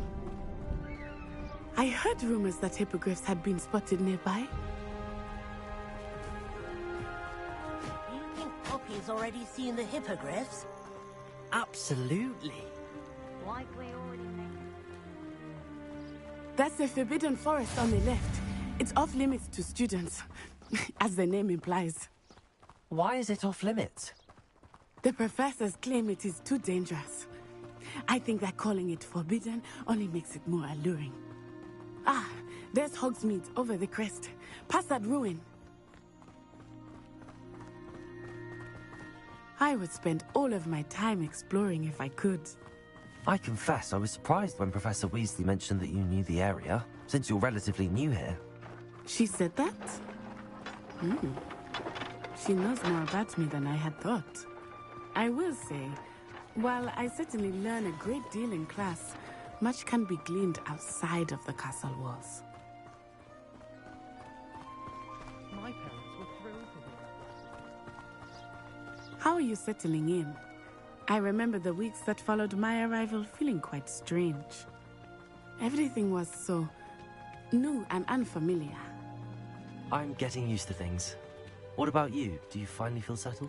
I heard rumors that hippogriffs had been spotted nearby.
Do you think Poppy's already seen the hippogriffs?
Absolutely.
Likely already made.
That's the Forbidden Forest on the left. It's off limits to students, as the name implies.
Why is it off limits?
The professors claim it is too dangerous. I think that calling it forbidden only makes it more alluring. Ah, there's Hogsmeade over the crest. Past that ruin. I would spend all of my time exploring if I could.
I confess I was surprised when Professor Weasley mentioned that you knew the area, since you're relatively new here.
She said that? She knows more about me than I had thought. I will say, while I certainly learn a great deal in class, much can be gleaned outside of the castle walls.
My parents were thrilled to hear that.
How are you settling in? I remember the weeks that followed my arrival feeling quite strange. Everything was so new and unfamiliar.
I'm getting used to things. What about you? Do you finally feel settled?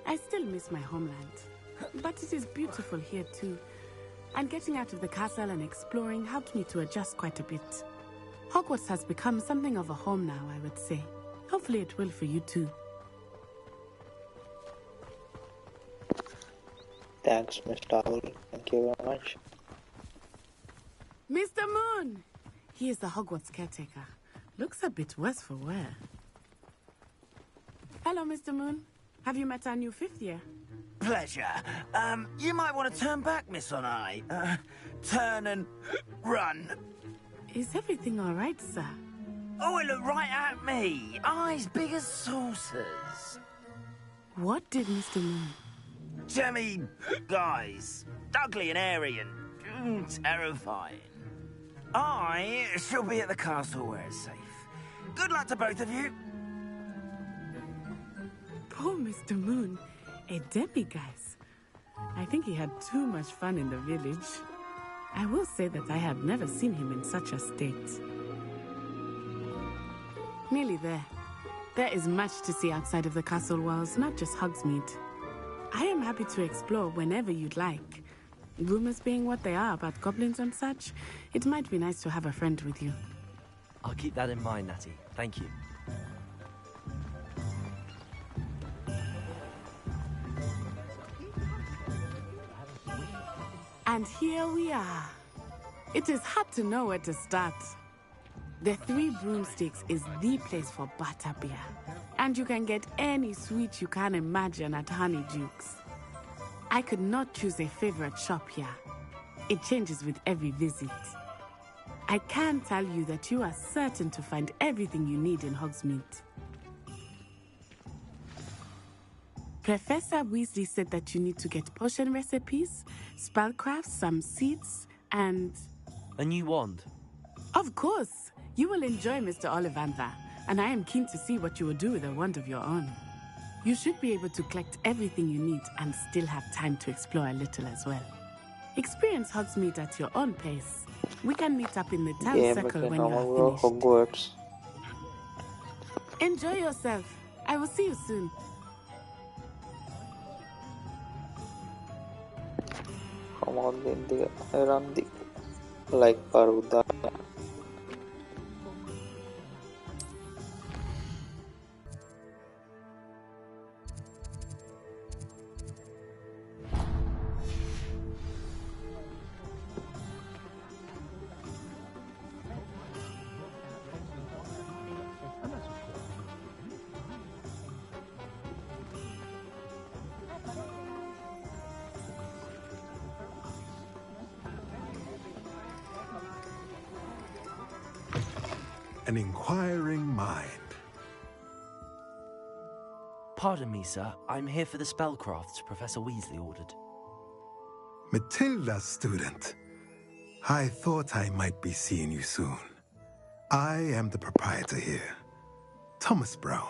I still miss my homeland, but it is beautiful here too. And getting out of the castle and exploring helped me to adjust quite a bit. Hogwarts has become something of a home now, I would say. Hopefully it will for you too.
Thanks, Mr. Owl. Thank you very much.
Mr. Moon! He is the Hogwarts caretaker. Looks a bit worse for wear. Hello, Mr. Moon. Have you met our new fifth year?
Pleasure. You might want to turn back, Miss On-Eye. Turn and run.
Is everything all right, sir?
Oh, it looked right at me. Eyes big as saucers.
What did Mr. Moon?
Jemmy guys. Ugly and airy and terrifying. I shall be at the castle where it's safe. Good luck to both of you.
Poor Mr. Moon. A demiguise. I think he had too much fun in the village. I will say that I had never seen him in such a state. Nearly there. There is much to see outside of the castle walls, not just Hogsmeade. I am happy to explore whenever you'd like. Rumors being what they are about goblins and such, it might be nice to have a friend with you.
I'll keep that in mind, Natty. Thank you.
And here we are. It is hard to know where to start. The Three Broomsticks is the place for butterbeer. And you can get any sweet you can imagine at Honeydukes. I could not choose a favorite shop here. It changes with every visit. I can tell you that you are certain to find everything you need in Hogsmeade. Professor Weasley said that you need to get potion recipes, spellcrafts, some seeds, and...
A new wand?
Of course! You will enjoy Mr. Ollivander, and I am keen to see what you will do with a wand of your own. You should be able to collect everything you need and still have time to explore a little as well. Experience Hogsmeade at your own pace. We can meet up in the town circle when you are finished.
Hogwarts.
Enjoy yourself. I will see you soon.
Come on, Bindi, Randi. Like Paruda.
An inquiring mind.
Pardon me, sir. I'm here for the spellcrafts Professor Weasley ordered.
Matilda's student. I thought I might be seeing you soon. I am the proprietor here, Thomas Brown.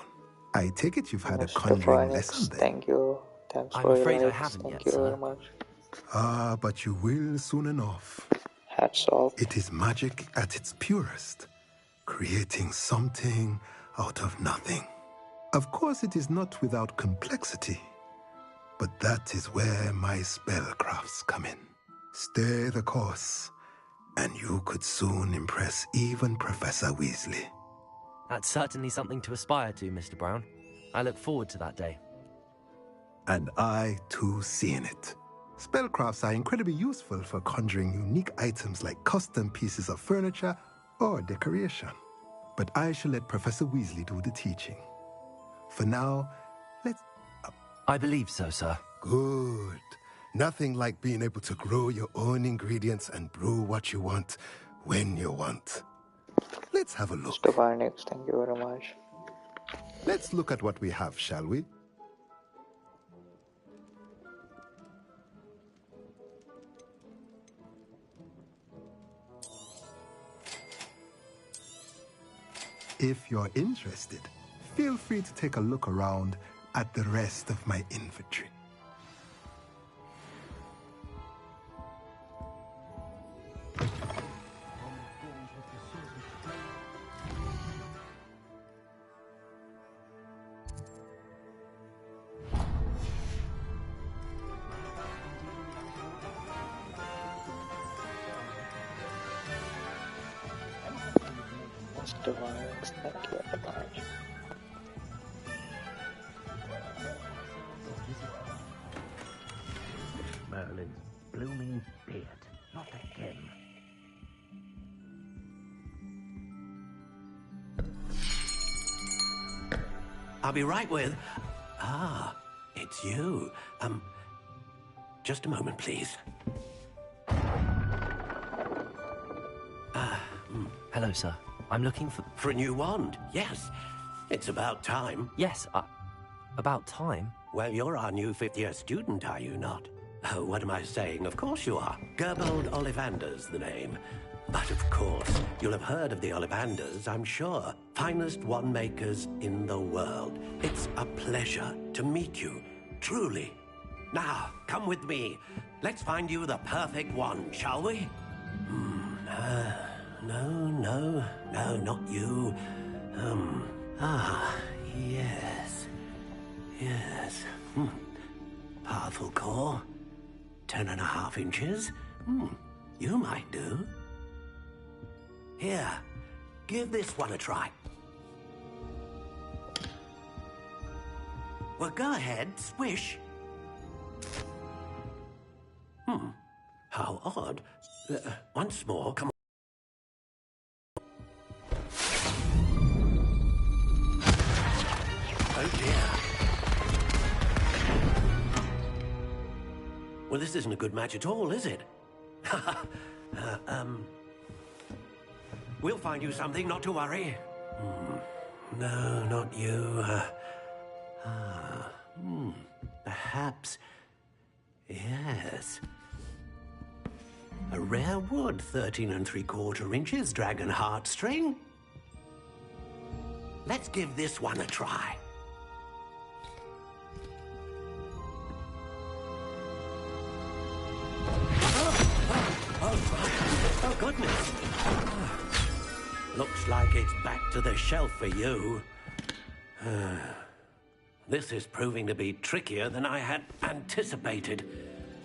I take it you've had a conjuring lesson then?
Thank you. Thanks
I'm
for your
afraid I
likes.
haven't
Thank
yet,
you
sir.
very much.
Ah, but you will soon enough.
Hats off.
It is magic at its purest, creating something out of nothing. Of course, it is not without complexity, but that is where my spellcrafts come in. Stay the course, and you could soon impress even Professor Weasley.
That's certainly something to aspire to, Mr. Brown. I look forward to that day.
And I, too, see in it. Spellcrafts are incredibly useful for conjuring unique items like custom pieces of furniture or decoration. But I shall let Professor Weasley do the teaching. For now, let's...
I believe so, sir.
Good. Nothing like being able to grow your own ingredients and brew what you want when you want. Let's have a look.
Mr. Barnix, thank you very much.
Let's look at what we have, shall we? If you're interested, feel free to take a look around at the rest of my inventory.
Mr. Barnix, thank you very much.
Merlin's blooming beard. Not again. I'll be right with... Ah, it's you. Just a moment, please.
Hello, sir. I'm looking for...
For a new wand, yes. It's about time.
Yes, about time?
Well, you're our new fifth-year student, are you not? Oh, what am I saying? Of course you are. Gerbold Ollivander's the name. But of course, you'll have heard of the Ollivanders, I'm sure. Finest wand makers in the world. It's a pleasure to meet you, truly. Now, come with me. Let's find you the perfect one, shall we? No, not you. Yes. Yes. Powerful core. 10.5 inches. You might do. Here, give this one a try. Well, go ahead, swish. How odd. Once more, come on. Oh dear. Well, this isn't a good match at all, is it? We'll find you something, not to worry. No, not you. Perhaps. Yes. A rare wood, 13 3/4 inches, dragon heartstring. Let's give this one a try. Oh, goodness. Looks like it's back to the shelf for you. This is proving to be trickier than I had anticipated.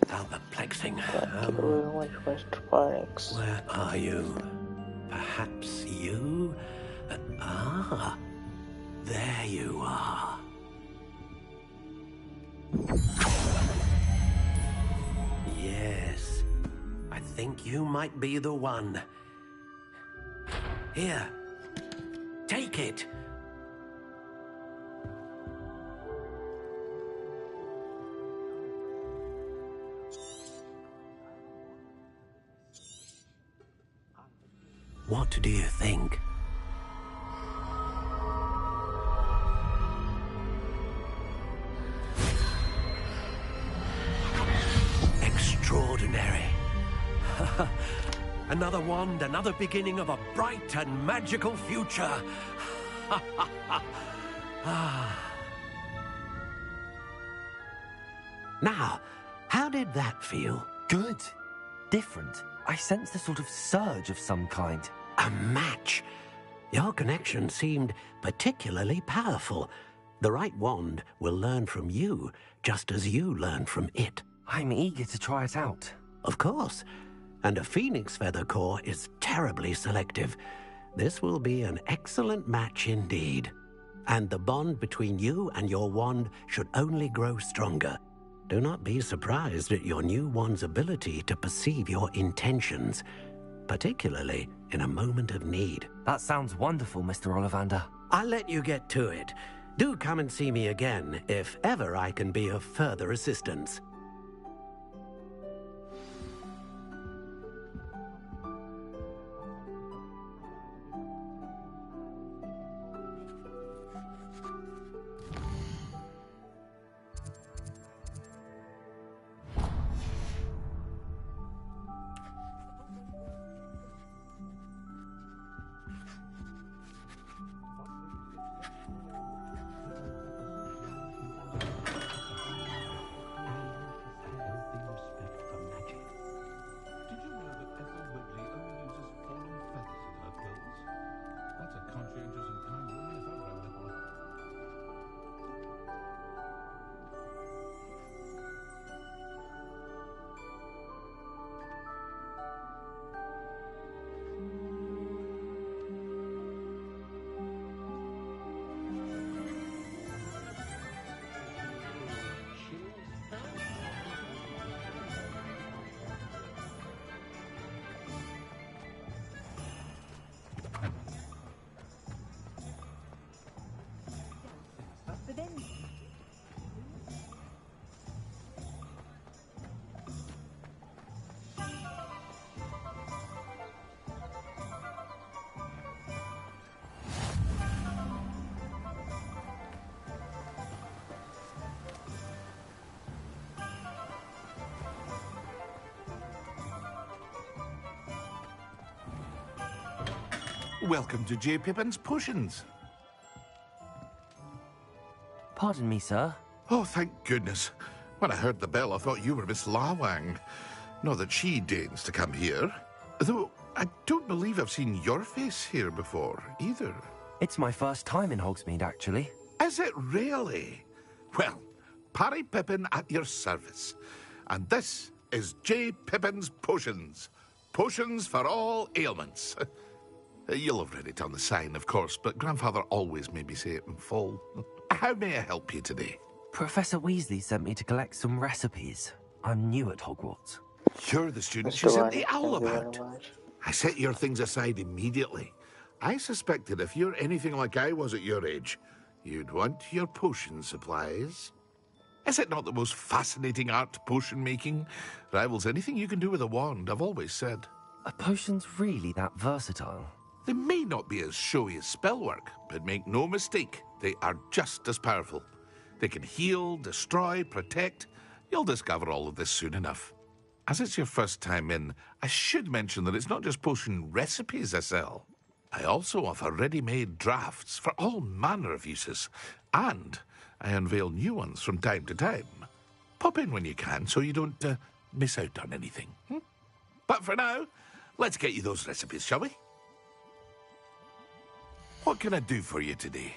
How perplexing.
Thank you very much, Mr. Phoenix.
Where are you? Perhaps you? There you are. Yes, I think you might be the one. Here, take it. What do you think? Extraordinary. Another wand, another beginning of a bright and magical future. Now, how did that feel?
Good. Different. I sensed a sort of surge of some kind.
A match. Your connection seemed particularly powerful. The right wand will learn from you, just as you learn from it.
I'm eager to try it out.
Of course. And a phoenix feather core is terribly selective. This will be an excellent match indeed. And the bond between you and your wand should only grow stronger. Do not be surprised at your new wand's ability to perceive your intentions, particularly in a moment of need.
That sounds wonderful, Mr. Ollivander.
I'll let you get to it. Do come and see me again if ever I can be of further assistance.
Welcome to J. Pippin's Potions.
Pardon me, sir.
Oh, thank goodness. When I heard the bell, I thought you were Miss Lawang. Not that she deigns to come here. Though I don't believe I've seen your face here before, either.
It's my first time in Hogsmeade, actually.
Is it really? Well, Parry Pippin at your service. And this is J. Pippin's Potions. Potions for all ailments. You'll have read it on the sign, of course, but Grandfather always made me say it in full. How may I help you today?
Professor Weasley sent me to collect some recipes. I'm new at Hogwarts.
You're the student she sent the owl about. I set your things aside immediately. I suspected if you're anything like I was at your age, you'd want your potion supplies. Is it not the most fascinating art, potion making? Rivals anything you can do with a wand, I've always said.
Are potions really that versatile?
They may not be as showy as spellwork, but make no mistake, they are just as powerful. They can heal, destroy, protect. You'll discover all of this soon enough. As it's your first time in, I should mention that it's not just potion recipes I sell. I also offer ready-made drafts for all manner of uses, and I unveil new ones from time to time. Pop in when you can so you don't miss out on anything. But for now, let's get you those recipes, shall we? What can I do for you today?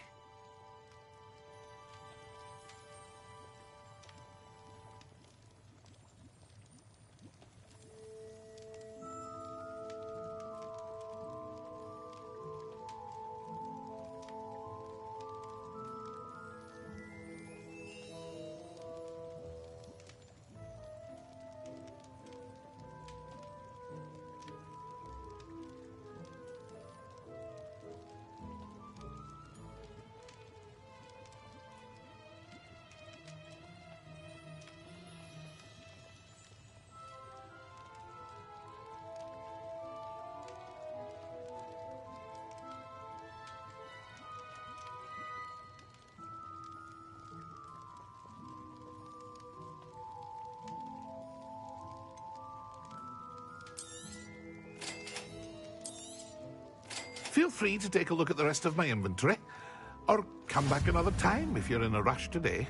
Feel free to take a look at the rest of my inventory, or come back another time if you're in a rush today.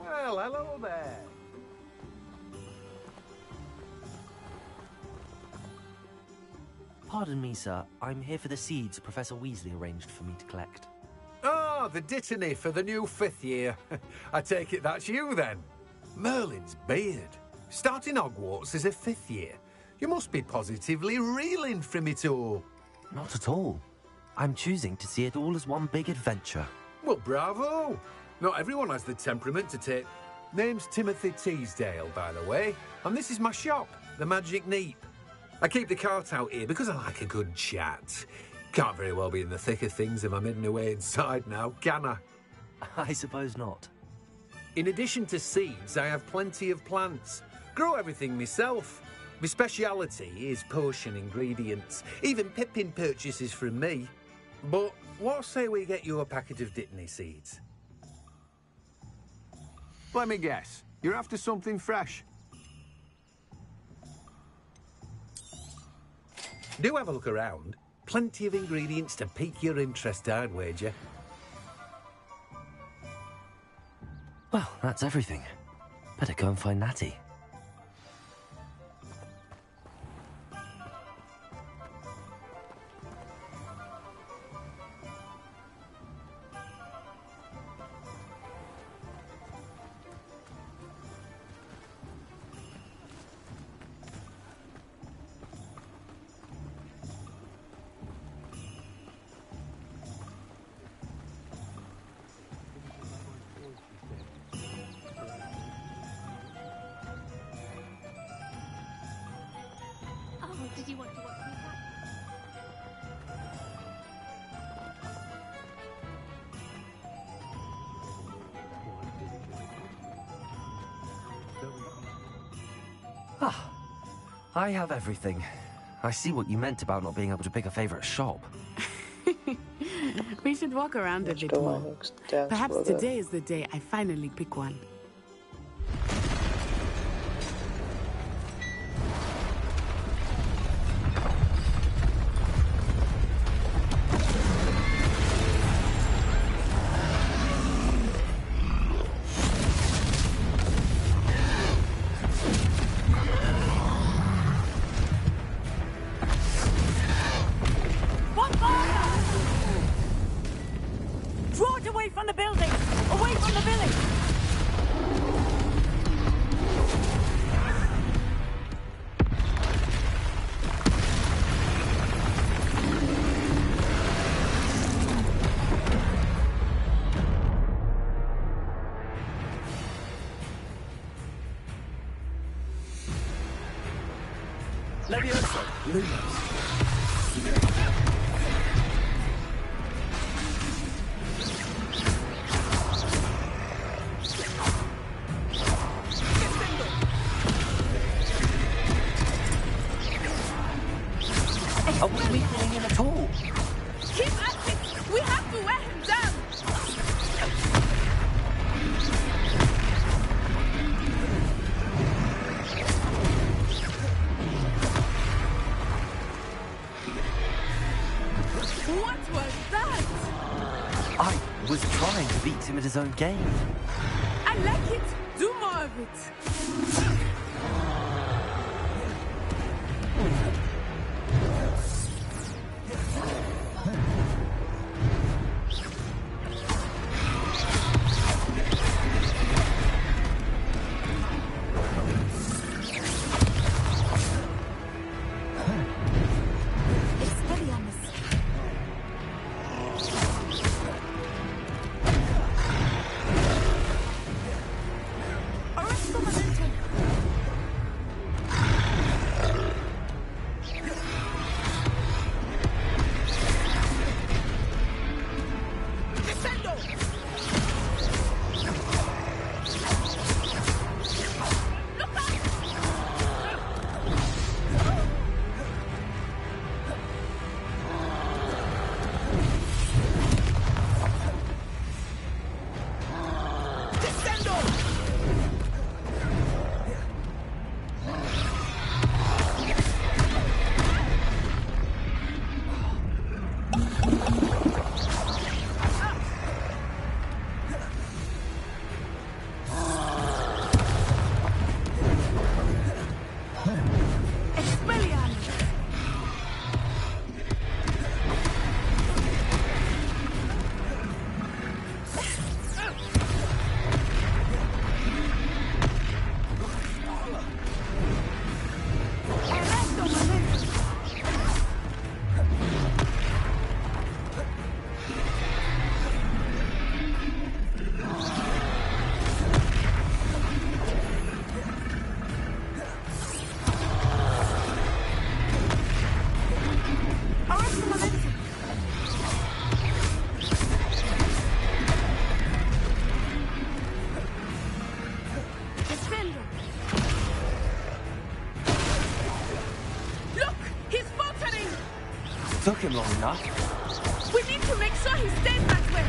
Well, hello there.
Pardon me, sir. I'm here for the seeds Professor Weasley arranged for me to collect.
Oh, the dittany for the new 5th year. I take it that's you, then. Merlin's beard. Starting Hogwarts as a 5th year. You must be positively reeling from it all.
Not at all. I'm choosing to see it all as one big adventure.
Well, bravo. Not everyone has the temperament to take... Name's Timothy Teasdale, by the way, and this is my shop, the Magic Neep. I keep the cart out here because I like a good chat. Can't very well be in the thick of things if I'm hidden away inside now, can I?
I suppose not.
In addition to seeds, I have plenty of plants. Grow everything myself. My speciality is potion ingredients. Even Pippin purchases from me. But what say we get you a packet of Dittany seeds?
Let me guess. You're after something fresh.
Do have a look around. Plenty of ingredients to pique your interest, I'd wager.
Well, that's everything. Better go and find Natty.
Oh, did you want to watch me back?
Ah, I have everything. I see what you meant about not being able to pick a favorite shop.
We should walk around a bit more. Perhaps today is the day I finally pick one.
Draw it away from the building! Away from the village!
Leviosa, Lumos.
Are we weakening him at all?
Keep at it! We have to wear him down! What was that?
I was trying to beat him at his own game.
I like it! Do more of it!
Took him long enough.
We need to make sure he stays that way.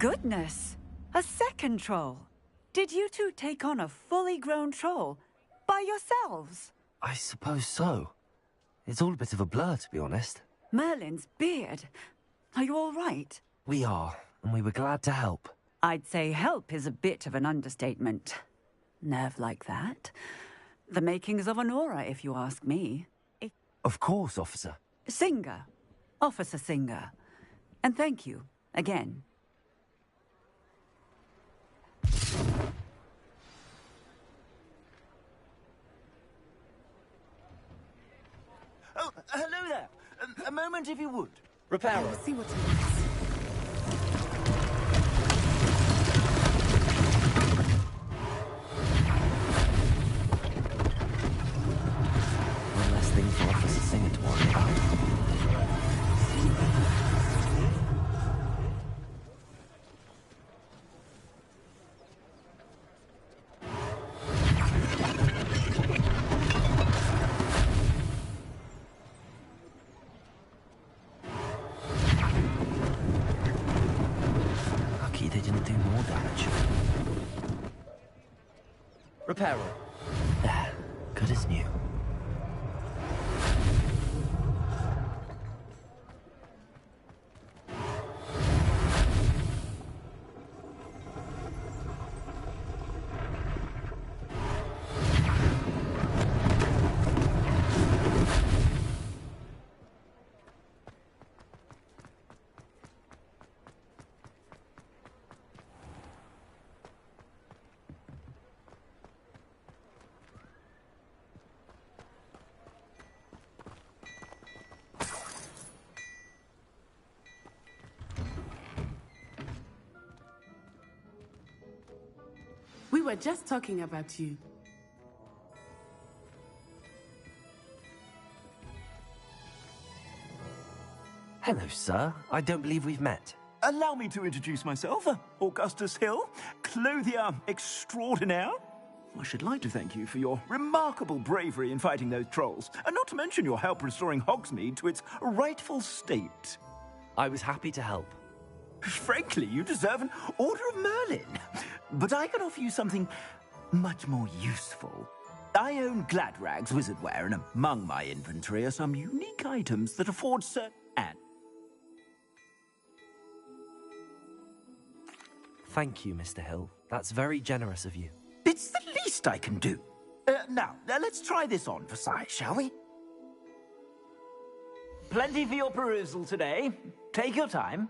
Goodness! A second troll. Did you two take on a fully grown troll by yourselves?
I suppose so. It's all a bit of a blur, to be honest.
Merlin's beard. Are you all right?
We are, and we were glad to help.
I'd say help is a bit of an understatement. Nerve like that. The makings of an aura, if you ask me.
Of course, officer.
Singer. Officer Singer. And thank you, again.
Oh, hello there. A moment, if you would.
Reparo.
See what he wants.
One less thing for Officer Singer to worry about. Lucky they didn't do more damage.
Reparo.
There, good as new.
We were just talking about you.
Hello, sir. I don't believe we've met.
Allow me to introduce myself, Augustus Hill, clothier extraordinaire. I should like to thank you for your remarkable bravery in fighting those trolls, and not to mention your help restoring Hogsmeade to its rightful state.
I was happy to help.
Frankly, you deserve an Order of Merlin. But I can offer you something much more useful. I own Gladrag's wizardware, and among my inventory are some unique items that afford certain...
Thank you, Mr. Hill. That's very generous of you.
It's the least I can do. Now, let's try this on for size, shall we? Plenty for your perusal today. Take your time.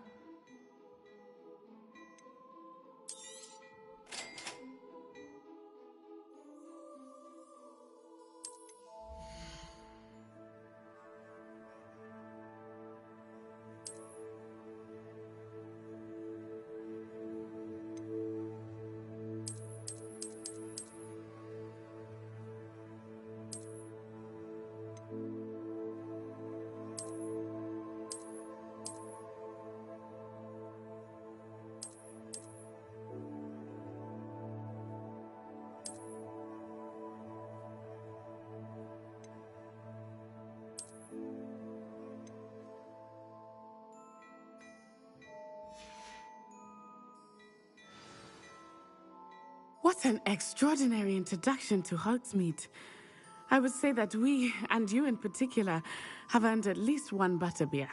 What an extraordinary introduction to Hogsmeade. I would say that we, and you in particular, have earned at least one butterbeer.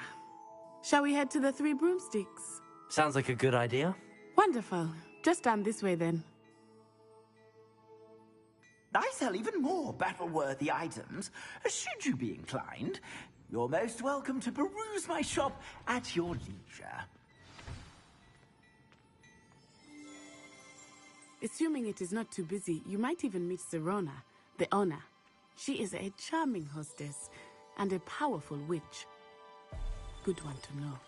Shall we head to the Three Broomsticks?
Sounds like a good idea.
Wonderful. Just down this way then.
I sell even more battle-worthy items. Should you be inclined, you're most welcome to peruse my shop at your leisure.
Assuming it is not too busy, you might even meet Serona, the owner. She is a charming hostess and a powerful witch. Good one to know.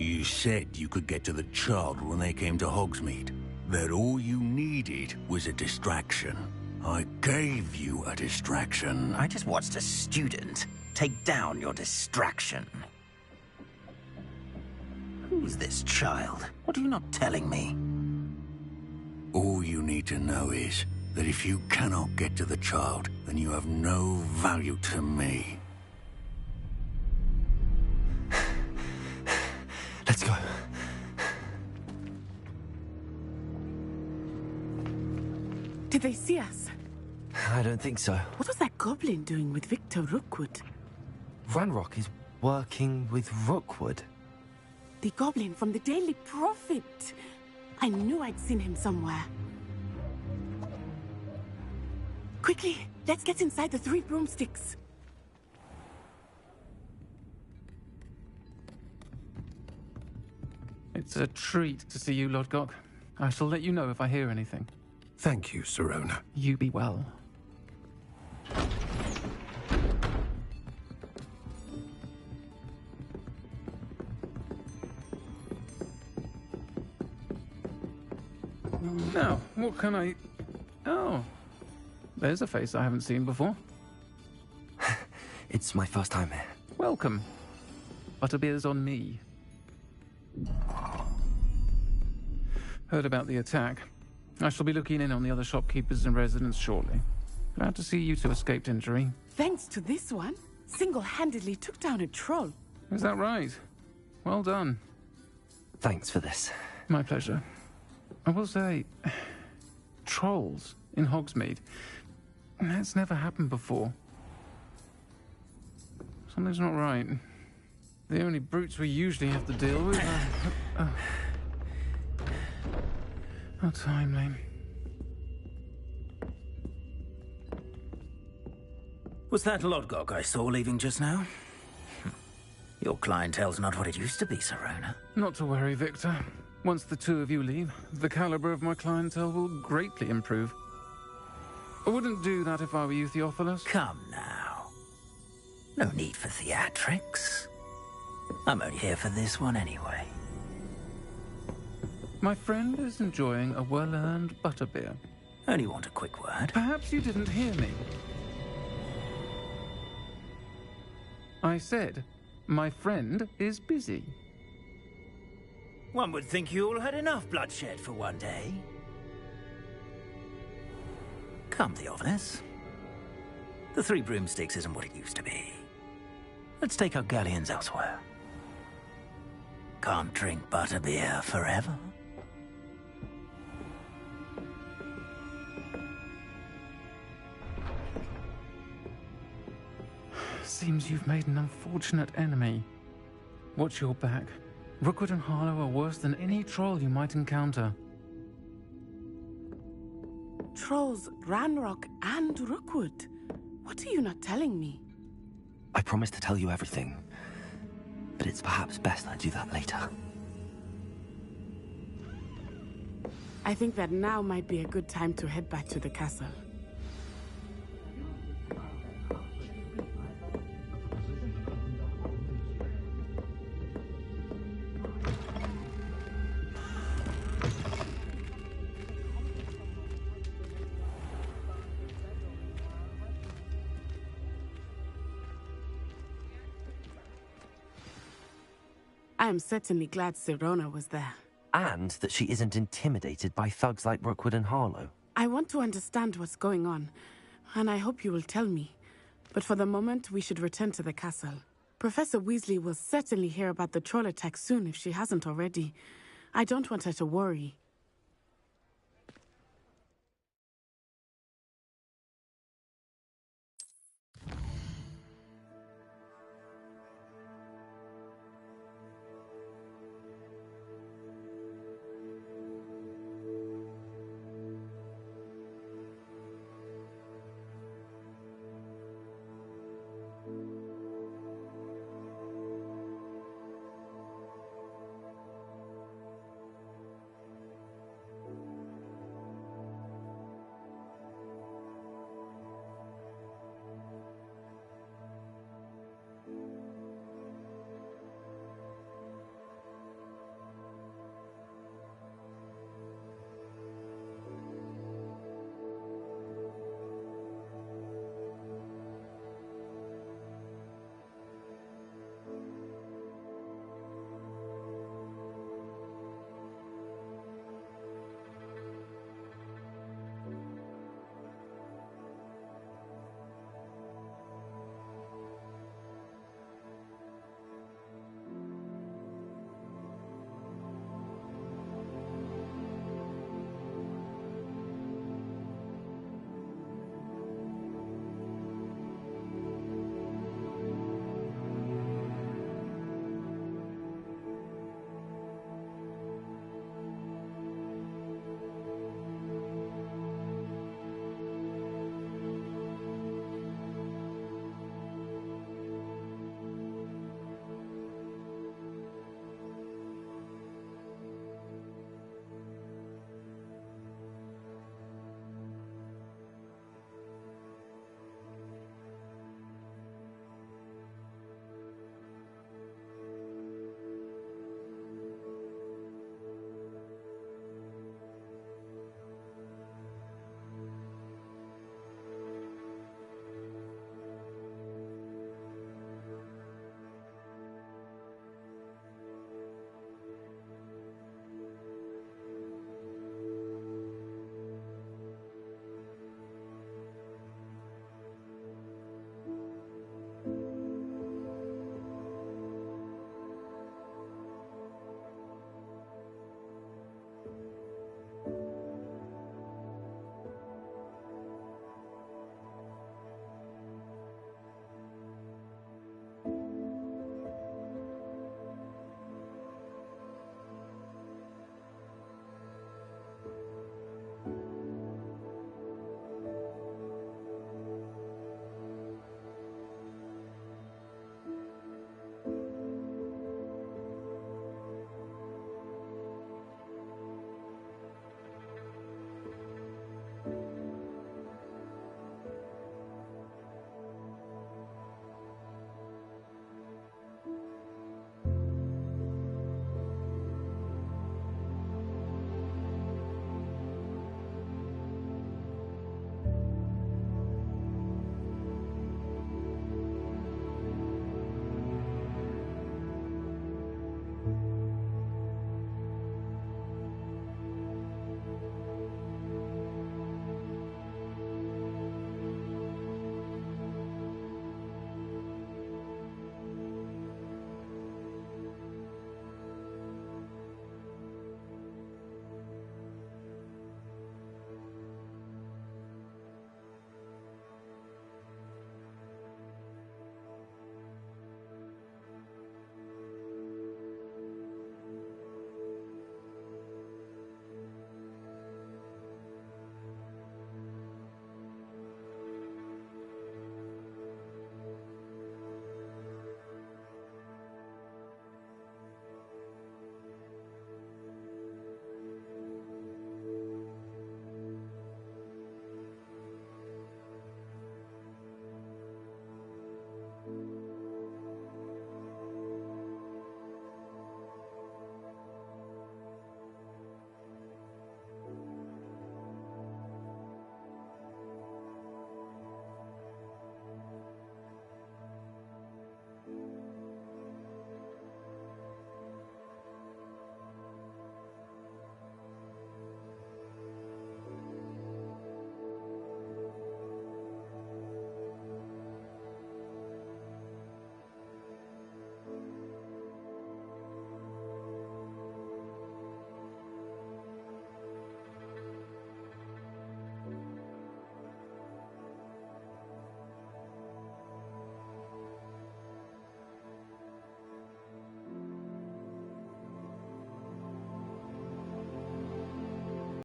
You said you could get to the child when they came to Hogsmeade. That all you needed was a distraction. I gave you a distraction.
I just watched a student take down your distraction. Who's this child? What are you not telling me?
All you need to know is that if you cannot get to the child, then you have no value to me.
Let's go.
Did they see us?
I don't think so.
What was that goblin doing with Victor Rookwood?
Ranrock is working with Rookwood.
The goblin from the Daily Prophet. I knew I'd seen him somewhere. Quickly, let's get inside the 3 broomsticks.
It's a treat to see you, Lodgok. I shall let you know if I hear anything.
Thank you, Sirona.
You be well. Now, what can I... Oh, there's a face I haven't seen before.
It's my first time here.
Welcome. Butterbeer's on me. Heard about the attack. I shall be looking in on the other shopkeepers and residents shortly. Glad to see you two escaped injury.
Thanks to this one, single-handedly took down a troll.
Is that right? Well done.
Thanks for this.
My pleasure. I will say, trolls in Hogsmeade. That's never happened before. Something's not right. The only brutes we usually have to deal with are timely.
Was that Lodgok I saw leaving just now? Your clientele's not what it used to be, Sirona.
Not to worry, Victor. Once the two of you leave, the caliber of my clientele will greatly improve. I wouldn't do that if I were you, Theophilus.
Come now. No need for theatrics. I'm only here for this one anyway.
My friend is enjoying a well-earned butterbeer.
Only want a quick word.
Perhaps you didn't hear me. I said, my friend is busy.
One would think you all had enough bloodshed for one day. Come, Theophilus. The 3 broomsticks isn't what it used to be. Let's take our galleons elsewhere. Can't drink butterbeer forever.
Seems you've made an unfortunate enemy. Watch your back. Rookwood and Harlow are worse than any troll you might encounter.
Trolls, Ranrock, and Rookwood. What are you not telling me?
I promise to tell you everything, but it's perhaps best I do that later.
I think that now might be a good time to head back to the castle. I am certainly glad Sirona was there.
And that she isn't intimidated by thugs like Rookwood and Harlow.
I want to understand what's going on, and I hope you will tell me. But for the moment, we should return to the castle. Professor Weasley will certainly hear about the troll attack soon if she hasn't already. I don't want her to worry.